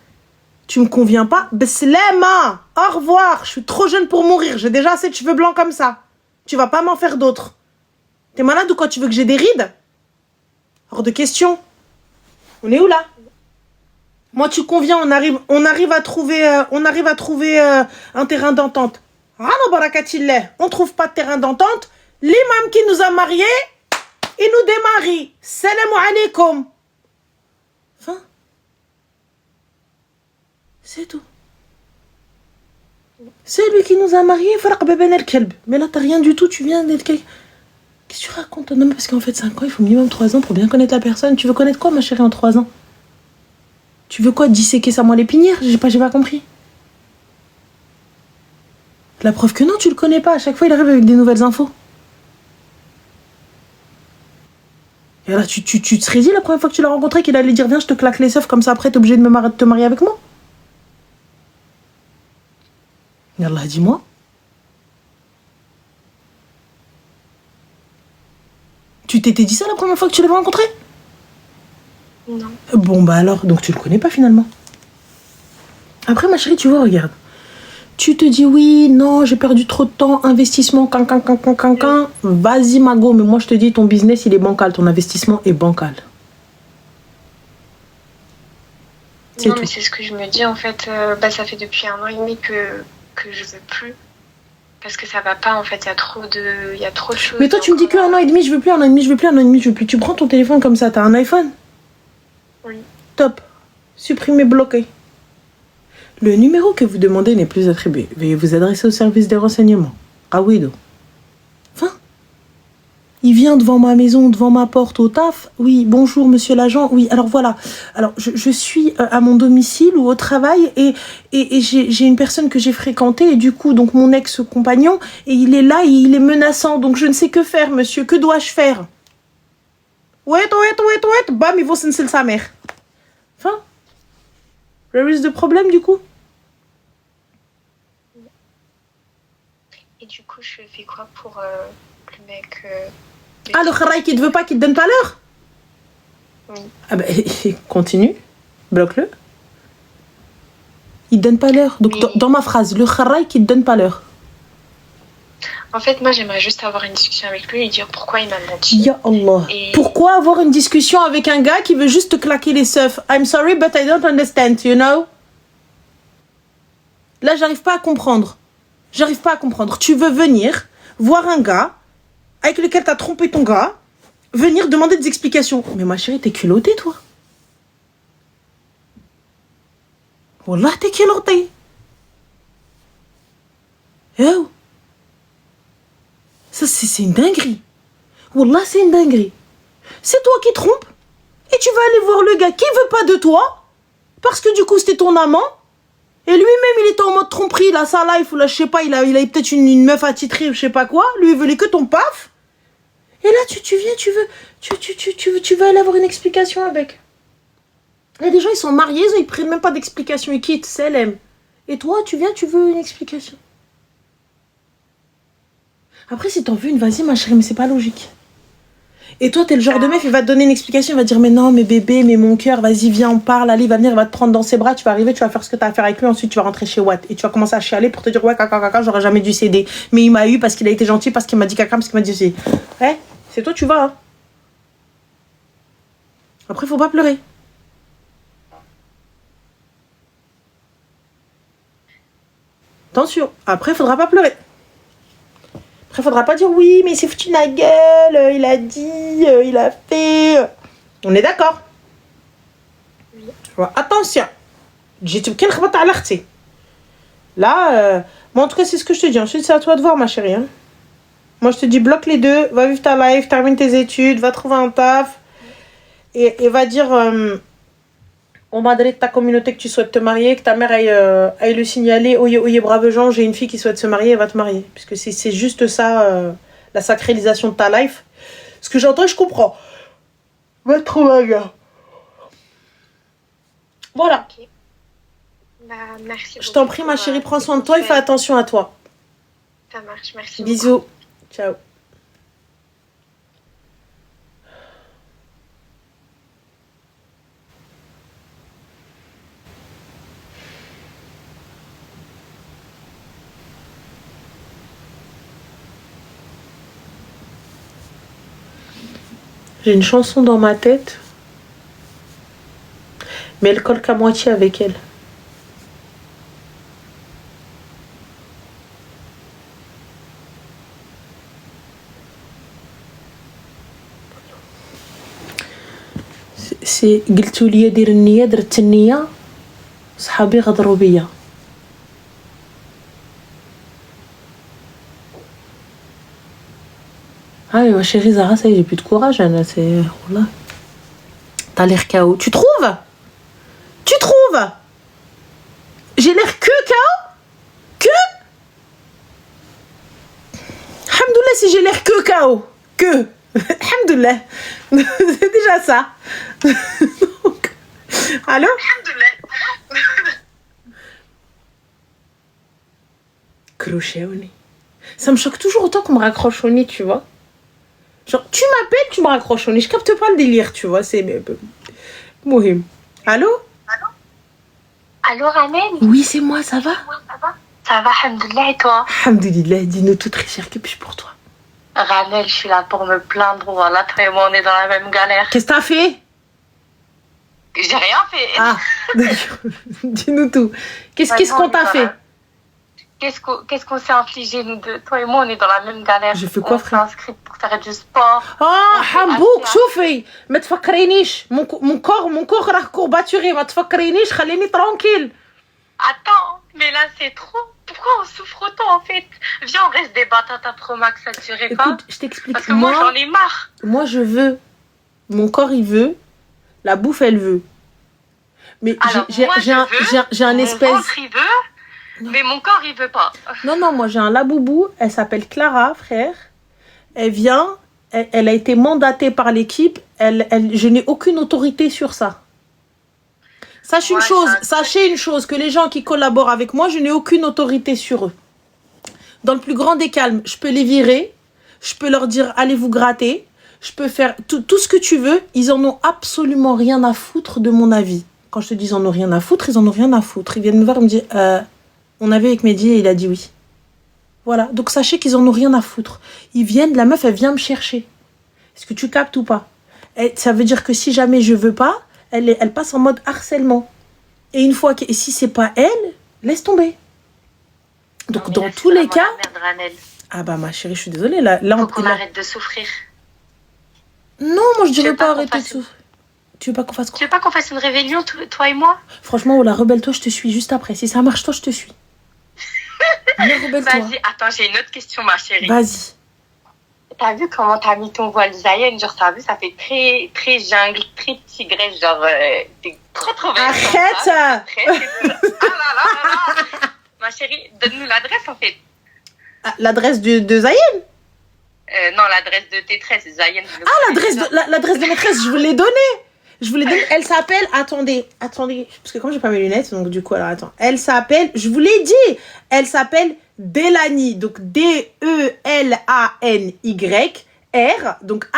Tu me conviens pas? Beslema, au revoir. Je suis trop jeune pour mourir. J'ai déjà assez de cheveux blancs comme ça. Tu vas pas m'en faire d'autres. T'es malade ou quoi? Tu veux que j'ai des rides? Hors de question. On est où là? Moi, tu conviens, on arrive à trouver un terrain d'entente. Ah non, barakatillah. On trouve pas de terrain d'entente. L'imam qui nous a mariés, il nous démarie. Salam alaikum. Enfin, c'est tout. C'est lui qui nous a mariés, faraq beben el kelb. Mais là, t'as rien du tout, tu viens d'être quelqu'un. Qu'est-ce que tu racontes? Non, parce qu'en fait, 5 ans, il faut minimum 3 ans pour bien connaître la personne. Tu veux connaître quoi, ma chérie, en 3 ans? Tu veux quoi? Disséquer sa moelle épinière? J'ai pas compris. La preuve que non, tu le connais pas. À chaque fois, il arrive avec des nouvelles infos. Et là, tu te serais dit la première fois que tu l'as rencontré qu'il allait dire viens, je te claque les seufs, comme ça après t'es obligé de te marier avec moi? Yallah, dis-moi. Tu t'étais dit ça la première fois que tu l'avais rencontré?
Non.
Bon, bah alors, donc tu le connais pas finalement. Après, ma chérie, tu vois, regarde. Tu te dis oui, non, j'ai perdu trop de temps, investissement, Vas-y, Mago, mais moi je te dis, ton business, il est bancal, ton investissement est bancal.
Non, mais c'est ce que je me dis, en fait. Ça fait depuis 1 an et demi que je veux plus. Parce que ça va pas, en fait, il y a trop de choses.
Mais toi, tu me dis que 1 an et demi, je veux plus, 1 an et demi, je veux plus, 1 an et demi, je veux plus. Tu prends ton téléphone comme ça, t'as un iPhone?
Oui.
Top. Supprimer, bloquer. Le numéro que vous demandez n'est plus attribué. Veuillez vous adresser au service des renseignements. Ah oui, donc. Enfin, il vient devant ma maison, devant ma porte au taf. Oui, bonjour monsieur l'agent. Oui, alors voilà. Alors, je suis à mon domicile ou au travail et j'ai une personne que j'ai fréquentée et du coup, donc mon ex-compagnon, et il est là et il est menaçant. Donc, je ne sais que faire, monsieur. Que dois-je faire? Ouais. Bam, il va sentir sa mère. Enfin, where is the problème du coup?
Et du coup, je fais quoi pour le mec
le kharaï qui te veut pas, qui te donne pas l'heure?
Oui.
Ah ben, continue. Bloque-le. Il te donne pas l'heure. Donc, dans ma phrase, le kharaï qui te donne pas l'heure.
En fait, moi, j'aimerais juste avoir une discussion avec lui et dire pourquoi il m'a menti.
Ya Allah. Pourquoi avoir une discussion avec un gars qui veut juste te claquer les seufs? I'm sorry, but I don't understand, you know? Là, j'arrive pas à comprendre. Tu veux venir voir un gars avec lequel t'as trompé ton gars, venir demander des explications. Mais ma chérie, t'es culottée, toi. Wallah, t'es culottée. Oh. Ça, c'est une dinguerie. Wallah, c'est une dinguerie. C'est toi qui trompes et tu vas aller voir le gars qui veut pas de toi parce que du coup, c'était ton amant. Et lui-même, il était en mode tromperie, là, sa life, ou là, je sais pas, il a peut-être une meuf attitrée, ou je sais pas quoi. Lui, il voulait que ton paf. Et là, tu veux aller avoir une explication avec. Il y a des gens, ils sont mariés, ils prennent même pas d'explication, ils quittent, c'est LM. Et toi, tu veux une explication. Après, si t'en veux une, vas-y, ma chérie, mais c'est pas logique. Et toi, t'es le genre de meuf, il va te donner une explication, il va te dire mais non, mais bébé, mais mon cœur, vas-y, viens, on parle, allez, il va venir, il va te prendre dans ses bras, tu vas arriver, tu vas faire ce que t'as à faire avec lui, ensuite tu vas rentrer chez Watt et tu vas commencer à chialer pour te dire ouais, caca, j'aurais jamais dû céder. Mais il m'a eu parce qu'il a été gentil, parce qu'il m'a dit caca, parce qu'il m'a dit aussi. Ouais, c'est toi, tu vas. Hein. Après, faut pas pleurer. Attention, après, faudra pas pleurer. Après, faudra pas dire oui, mais il s'est foutu de la gueule, il a dit, il a fait. On est d'accord? Oui. Attention. جيت بكي نخبط على اختي. Là, moi, en tout cas, c'est ce que je te dis. Ensuite, c'est à toi de voir, ma chérie. Hein. Moi, je te dis, bloque les deux, va vivre ta life, termine tes études, va trouver un taf et va dire au madrid de ta communauté que tu souhaites te marier, que ta mère aille le signaler. Oyez, oyez, brave gens, j'ai une fille qui souhaite se marier, elle va te marier. Puisque c'est juste ça, la sacralisation de ta life. Ce que j'entends, je comprends. Va trouver un gars. Voilà.
Ok. Bah, merci.
Je t'en prie, ma chérie, prends soin de toi et fais attention à toi.
Ça marche, merci.
Bisous. Ciao. J'ai une chanson dans ma tête, mais elle colle qu'à moitié avec elle. سي قلتوا لي دير النية درت النية صحابي غدروا بيا Ah mais ma chérie Zara, ça y est, j'ai plus de courage, Anna, c'est... Voilà. T'as l'air KO. Tu trouves? Tu trouves? J'ai l'air que KO? Que? Alhamdoulilah si j'ai l'air que KO. Que? Alhamdoulilah. C'est déjà ça. Donc... Allô? Crochet au nez. Ça me choque toujours autant qu'on me raccroche au nez, tu vois. Genre, tu m'appelles, tu me raccroches au nez. Je capte pas le délire, tu vois. C'est... Mohim. Allô?
Allô, Ramel?
Oui, c'est moi, ça va?
Ça va, alhamdoulilah, et toi?
Alhamdoulilah, dis-nous tout très cher, que puis-je pour toi?
Ramel, je suis là pour me plaindre. Voilà, toi et moi, on est dans la même galère.
Qu'est-ce que t'as fait?
J'ai rien fait.
Ah, d'accord. Dis-nous tout. Qu'est-ce qu'on t'a fait?
Qu'est-ce qu'on s'est infligé, nous deux? Toi et moi, on est dans la même galère.
J'ai fait quoi, frère?
On s'est inscrite pour faire du sport.
حبوك شوفي ما تفكرينيش mon corps راه courbaturé ما تفكرينيش خليني tranquille.
Attends, mais là c'est trop. Pourquoi on souffre autant en fait? Viens, on reste des batatas Pro Max saturées pas.
Écoute, je t'explique.
Parce que moi j'en ai marre.
Moi je veux. Mon corps il veut. La bouffe elle veut. Mais j'ai un espèce.
Mon ventre il veut. Mais mon corps, il veut pas.
Non, moi j'ai un laboubou, elle s'appelle Clara, frère. Elle vient, elle a été mandatée par l'équipe, je n'ai aucune autorité sur ça. Sachez une chose, que les gens qui collaborent avec moi, je n'ai aucune autorité sur eux. Dans le plus grand des calmes, je peux les virer, je peux leur dire allez vous gratter, je peux faire tout ce que tu veux, ils en ont absolument rien à foutre de mon avis. Quand je te dis ils en ont rien à foutre, ils en ont rien à foutre. Ils viennent me voir et me disent on avait avec Mehdi et il a dit oui. Voilà, donc sachez qu'ils en ont rien à foutre. Ils viennent, la meuf, elle vient me chercher. Est-ce que tu captes ou pas? Ça veut dire que si jamais je veux pas, elle passe en mode harcèlement. Et une fois que si c'est pas elle, laisse tomber. Donc dans tous les cas... Ah bah ma chérie, je suis désolée. Là,
faut qu'on arrête de souffrir.
Non, moi je dirais pas arrêter de souffrir. Tu veux pas qu'on fasse quoi?
Tu veux pas qu'on fasse une rébellion, toi et moi?
Franchement, Ola, rebelle-toi, je te suis juste après. Si ça marche, toi, je te suis.
Vas-y, attends, j'ai une autre question, ma chérie.
Vas-y.
T'as vu comment t'as mis ton voile Zayen? Genre, t'as vu, ça fait très, très jungle, très tigresse. Genre, t'es trop belle.
Arrête!
Ah là. Ma chérie, donne-nous l'adresse, en fait.
L'adresse de Zayen?
Non, l'adresse de tes tresses, Zayen.
L'adresse de maîtresse, je vous l'ai donnée. Elle s'appelle, attendez, parce que comme j'ai pas mes lunettes, donc du coup, alors attends. Elle s'appelle, je vous l'ai dit, elle s'appelle Delany, donc Delany, R, donc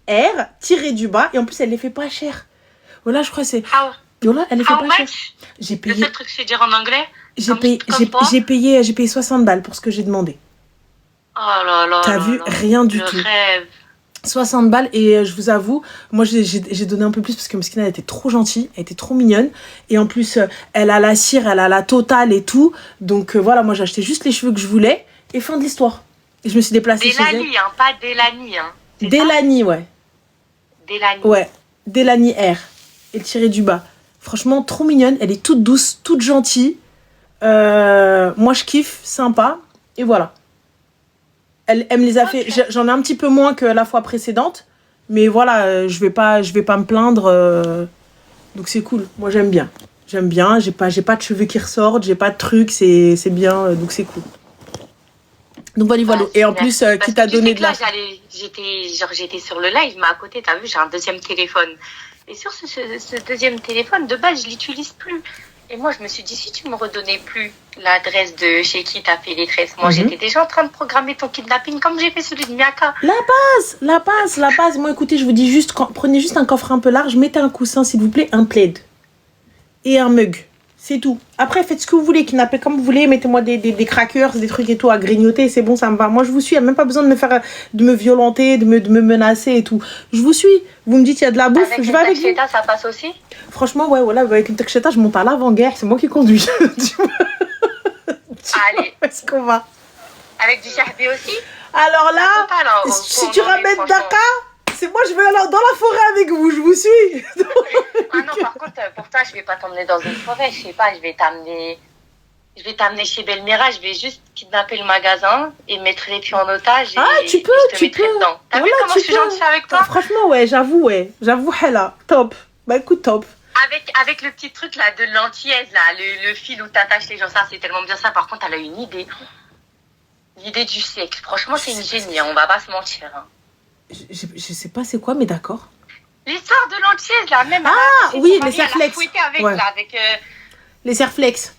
Hair, tiré du bas, et en plus, elle les fait pas cher. Voilà, je crois que c'est... Voilà, elle les fait pas cher. J'ai payé...
Le seul truc, c'est dire en anglais.
J'ai payé 60 balles pour ce que j'ai demandé.
Oh là là.
T'as vu, rien du tout.
Rêve.
60 balles et je vous avoue, moi j'ai donné un peu plus parce que Meskina elle était trop gentille, elle était trop mignonne et en plus elle a la cire, elle a la totale et tout, donc voilà, moi j'ai acheté juste les cheveux que je voulais et fin de l'histoire. Et je me suis déplacée chez elle.
Delany, hein, pas Delany. Hein.
Delany, ouais.
Delany.
Ouais, Delany R et le tiré du bas. Franchement trop mignonne, elle est toute douce, toute gentille. Moi, je kiffe, sympa. Et voilà. Elle me les a fait. J'en ai un petit peu moins que la fois précédente. Mais voilà, je vais pas me plaindre. Donc, c'est cool. Moi, j'aime bien. J'aime bien. J'ai pas de cheveux qui ressortent. J'ai pas de trucs. C'est bien. Donc, c'est cool. Donc, voilà. Et en plus, qui t'a donné de
là, j'étais sur le live, mais à côté, t'as vu, j'ai un deuxième téléphone. Et sur ce deuxième téléphone, de base, je l'utilise plus. Et moi, je me suis dit, si tu me redonnais plus l'adresse de chez qui t'as fait les tresses, moi, j'étais déjà en train de programmer ton kidnapping comme j'ai fait celui de Miaka.
La base. Moi, écoutez, je vous dis juste, prenez juste un coffre un peu large, mettez un coussin, s'il vous plaît, un plaid. Et un mug. C'est tout. Après, faites ce que vous voulez, kidnappez comme vous voulez, mettez-moi des crackers, des trucs et tout à grignoter, c'est bon, ça me va. Moi, je vous suis, il n'y a même pas besoin de me violenter, de me menacer et tout. Je vous suis. Vous me dites, il y a de la bouffe, je vais avec vous.
Avec une taksheta, ça passe aussi?
Franchement, ouais, voilà, avec une taksheta, je monte à l'avant-guerre, c'est moi qui conduis.
Allez.
Où est-ce qu'on va?
Avec du shahbi aussi?
Alors là, si tu ramènes Dakar, c'est moi, je vais aller dans la forêt avec vous, je vous suis.
Ah non, par contre, pour toi, je vais pas t'emmener dans une forêt, je sais pas, je vais t'amener chez Belmira, je vais juste kidnapper le magasin et mettre les filles en otage.
Tu peux.
Dedans. T'as vu comment je suis gentille avec toi?
Franchement, ouais, j'avoue, Hella, top. Bah écoute, top.
Avec le petit truc là de l'antillaise, là, le fil où t'attaches les gens, ça, c'est tellement bien ça. Par contre, elle a une idée. L'idée du siècle. Franchement, c'est une génie, on va pas se mentir. Hein.
Je sais pas c'est quoi, mais d'accord.
L'histoire de l'antillaise, là, même.
Oui, les serflex. Les serflex.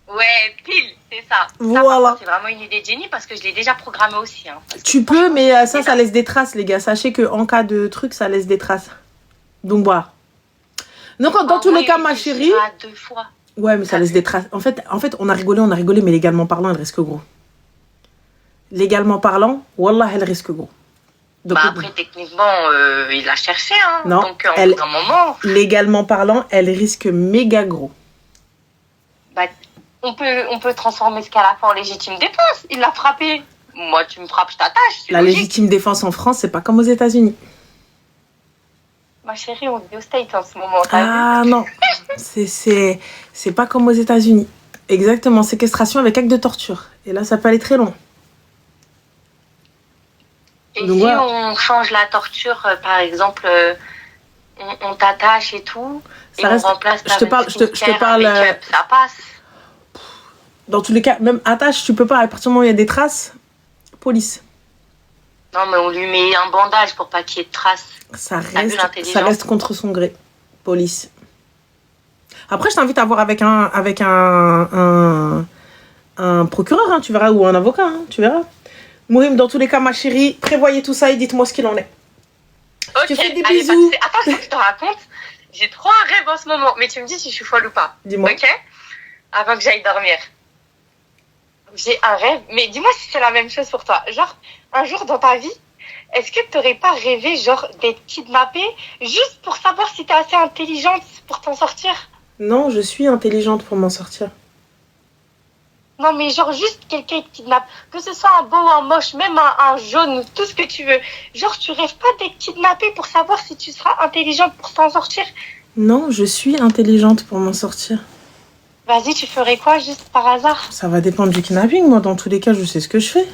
Ouais, pile, c'est ça.
Voilà.
Ça, c'est vraiment une idée de génie parce que je l'ai déjà programmé aussi. Hein,
tu peux, mais ça laisse des traces, les gars. Sachez qu'en cas de truc, ça laisse des traces. Donc, voilà. Donc, dans tous les cas, ma chérie.
2 fois.
Ouais, mais ça laisse des traces. En fait, on a rigolé, mais légalement parlant, elle risque gros. Légalement parlant, wallah, elle risque gros. Donc,
après, techniquement, il a cherché. Hein.
Non,
donc, un moment.
Légalement parlant, elle risque méga gros.
Bah, on peut transformer ce qu'elle a fait en légitime défense. Il l'a frappé. Moi, tu me frappes, je t'attache.
La légitime défense en France, c'est pas comme aux États-Unis.
Ma chérie, on vit au States en ce moment.
Non, c'est pas comme aux États-Unis. Exactement, séquestration avec acte de torture. Et là, ça peut aller très loin.
Et donc, si on change la torture, par exemple, on t'attache et tout,
ça reste,
on remplace
je te parle,
ça passe.
Dans tous les cas, même attache, tu peux pas. À partir du moment où il y a des traces, police.
Non, mais on lui met un bandage pour pas qu'il y ait de traces.
Ça reste contre son gré. Police. Après, je t'invite à voir avec un procureur, hein, tu verras, ou un avocat, hein, tu verras. Mouhim, dans tous les cas, ma chérie, prévoyez tout ça et dites-moi ce qu'il en est.
Ok,
je te fais des bisous.
Attends, faut que je te raconte. J'ai trop un rêve en ce moment, mais tu me dis si je suis folle ou pas.
Dis-moi.
Ok? Avant que j'aille dormir. J'ai un rêve, mais dis-moi si c'est la même chose pour toi. Genre, un jour dans ta vie, est-ce que tu n'aurais pas rêvé, genre, d'être kidnappée juste pour savoir si tu es assez intelligente pour t'en sortir?
Non, je suis intelligente pour m'en sortir.
Non, mais genre, juste quelqu'un te kidnappe. Que ce soit un beau ou un moche, même un jaune, tout ce que tu veux. Genre, tu rêves pas d'être kidnappée pour savoir si tu seras intelligente pour t'en sortir?
Non, je suis intelligente pour m'en sortir.
Vas-y, tu ferais quoi, juste par hasard?
Ça va dépendre du kidnapping. Moi, dans tous les cas, je sais ce que je fais.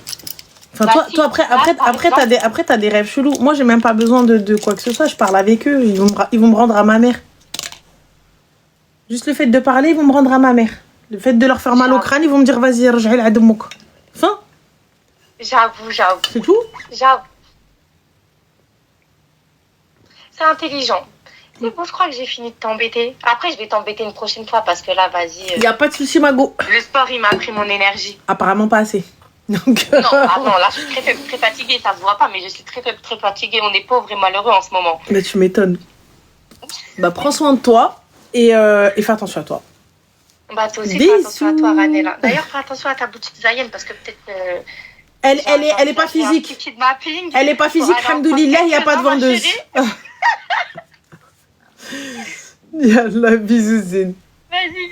Enfin, toi après, t'as des rêves chelous. Moi, j'ai même pas besoin de quoi que ce soit. Je parle avec eux. Ils vont me rendre à ma mère. Juste le fait de parler, ils vont me rendre à ma mère. Le fait de leur faire mal au crâne, ils vont me dire vas-y, rej'aï l'admouk. Fin.
J'avoue.
C'est tout?
J'avoue. C'est intelligent. C'est bon, je crois que j'ai fini de t'embêter. Après, je vais t'embêter une prochaine fois parce que là, vas-y.
Y a pas de souci, Mago.
Le sport, il m'a pris mon énergie.
Apparemment pas assez. Donc...
Non, là, je suis très faible, très fatiguée. Ça se voit pas, mais je suis très faible, très fatiguée. On est pauvres et malheureux en ce moment.
Mais tu m'étonnes. Bah, prends soin de toi et fais attention à toi.
Bah, toi aussi, fais attention à toi, Ranella. D'ailleurs, fais attention à ta boutique Zayen parce que peut-être.
Elle est pas physique. Elle est pas physique, alhamdoulilah, il n'y a pas de vendeuse. Yallah, bisous, Zine.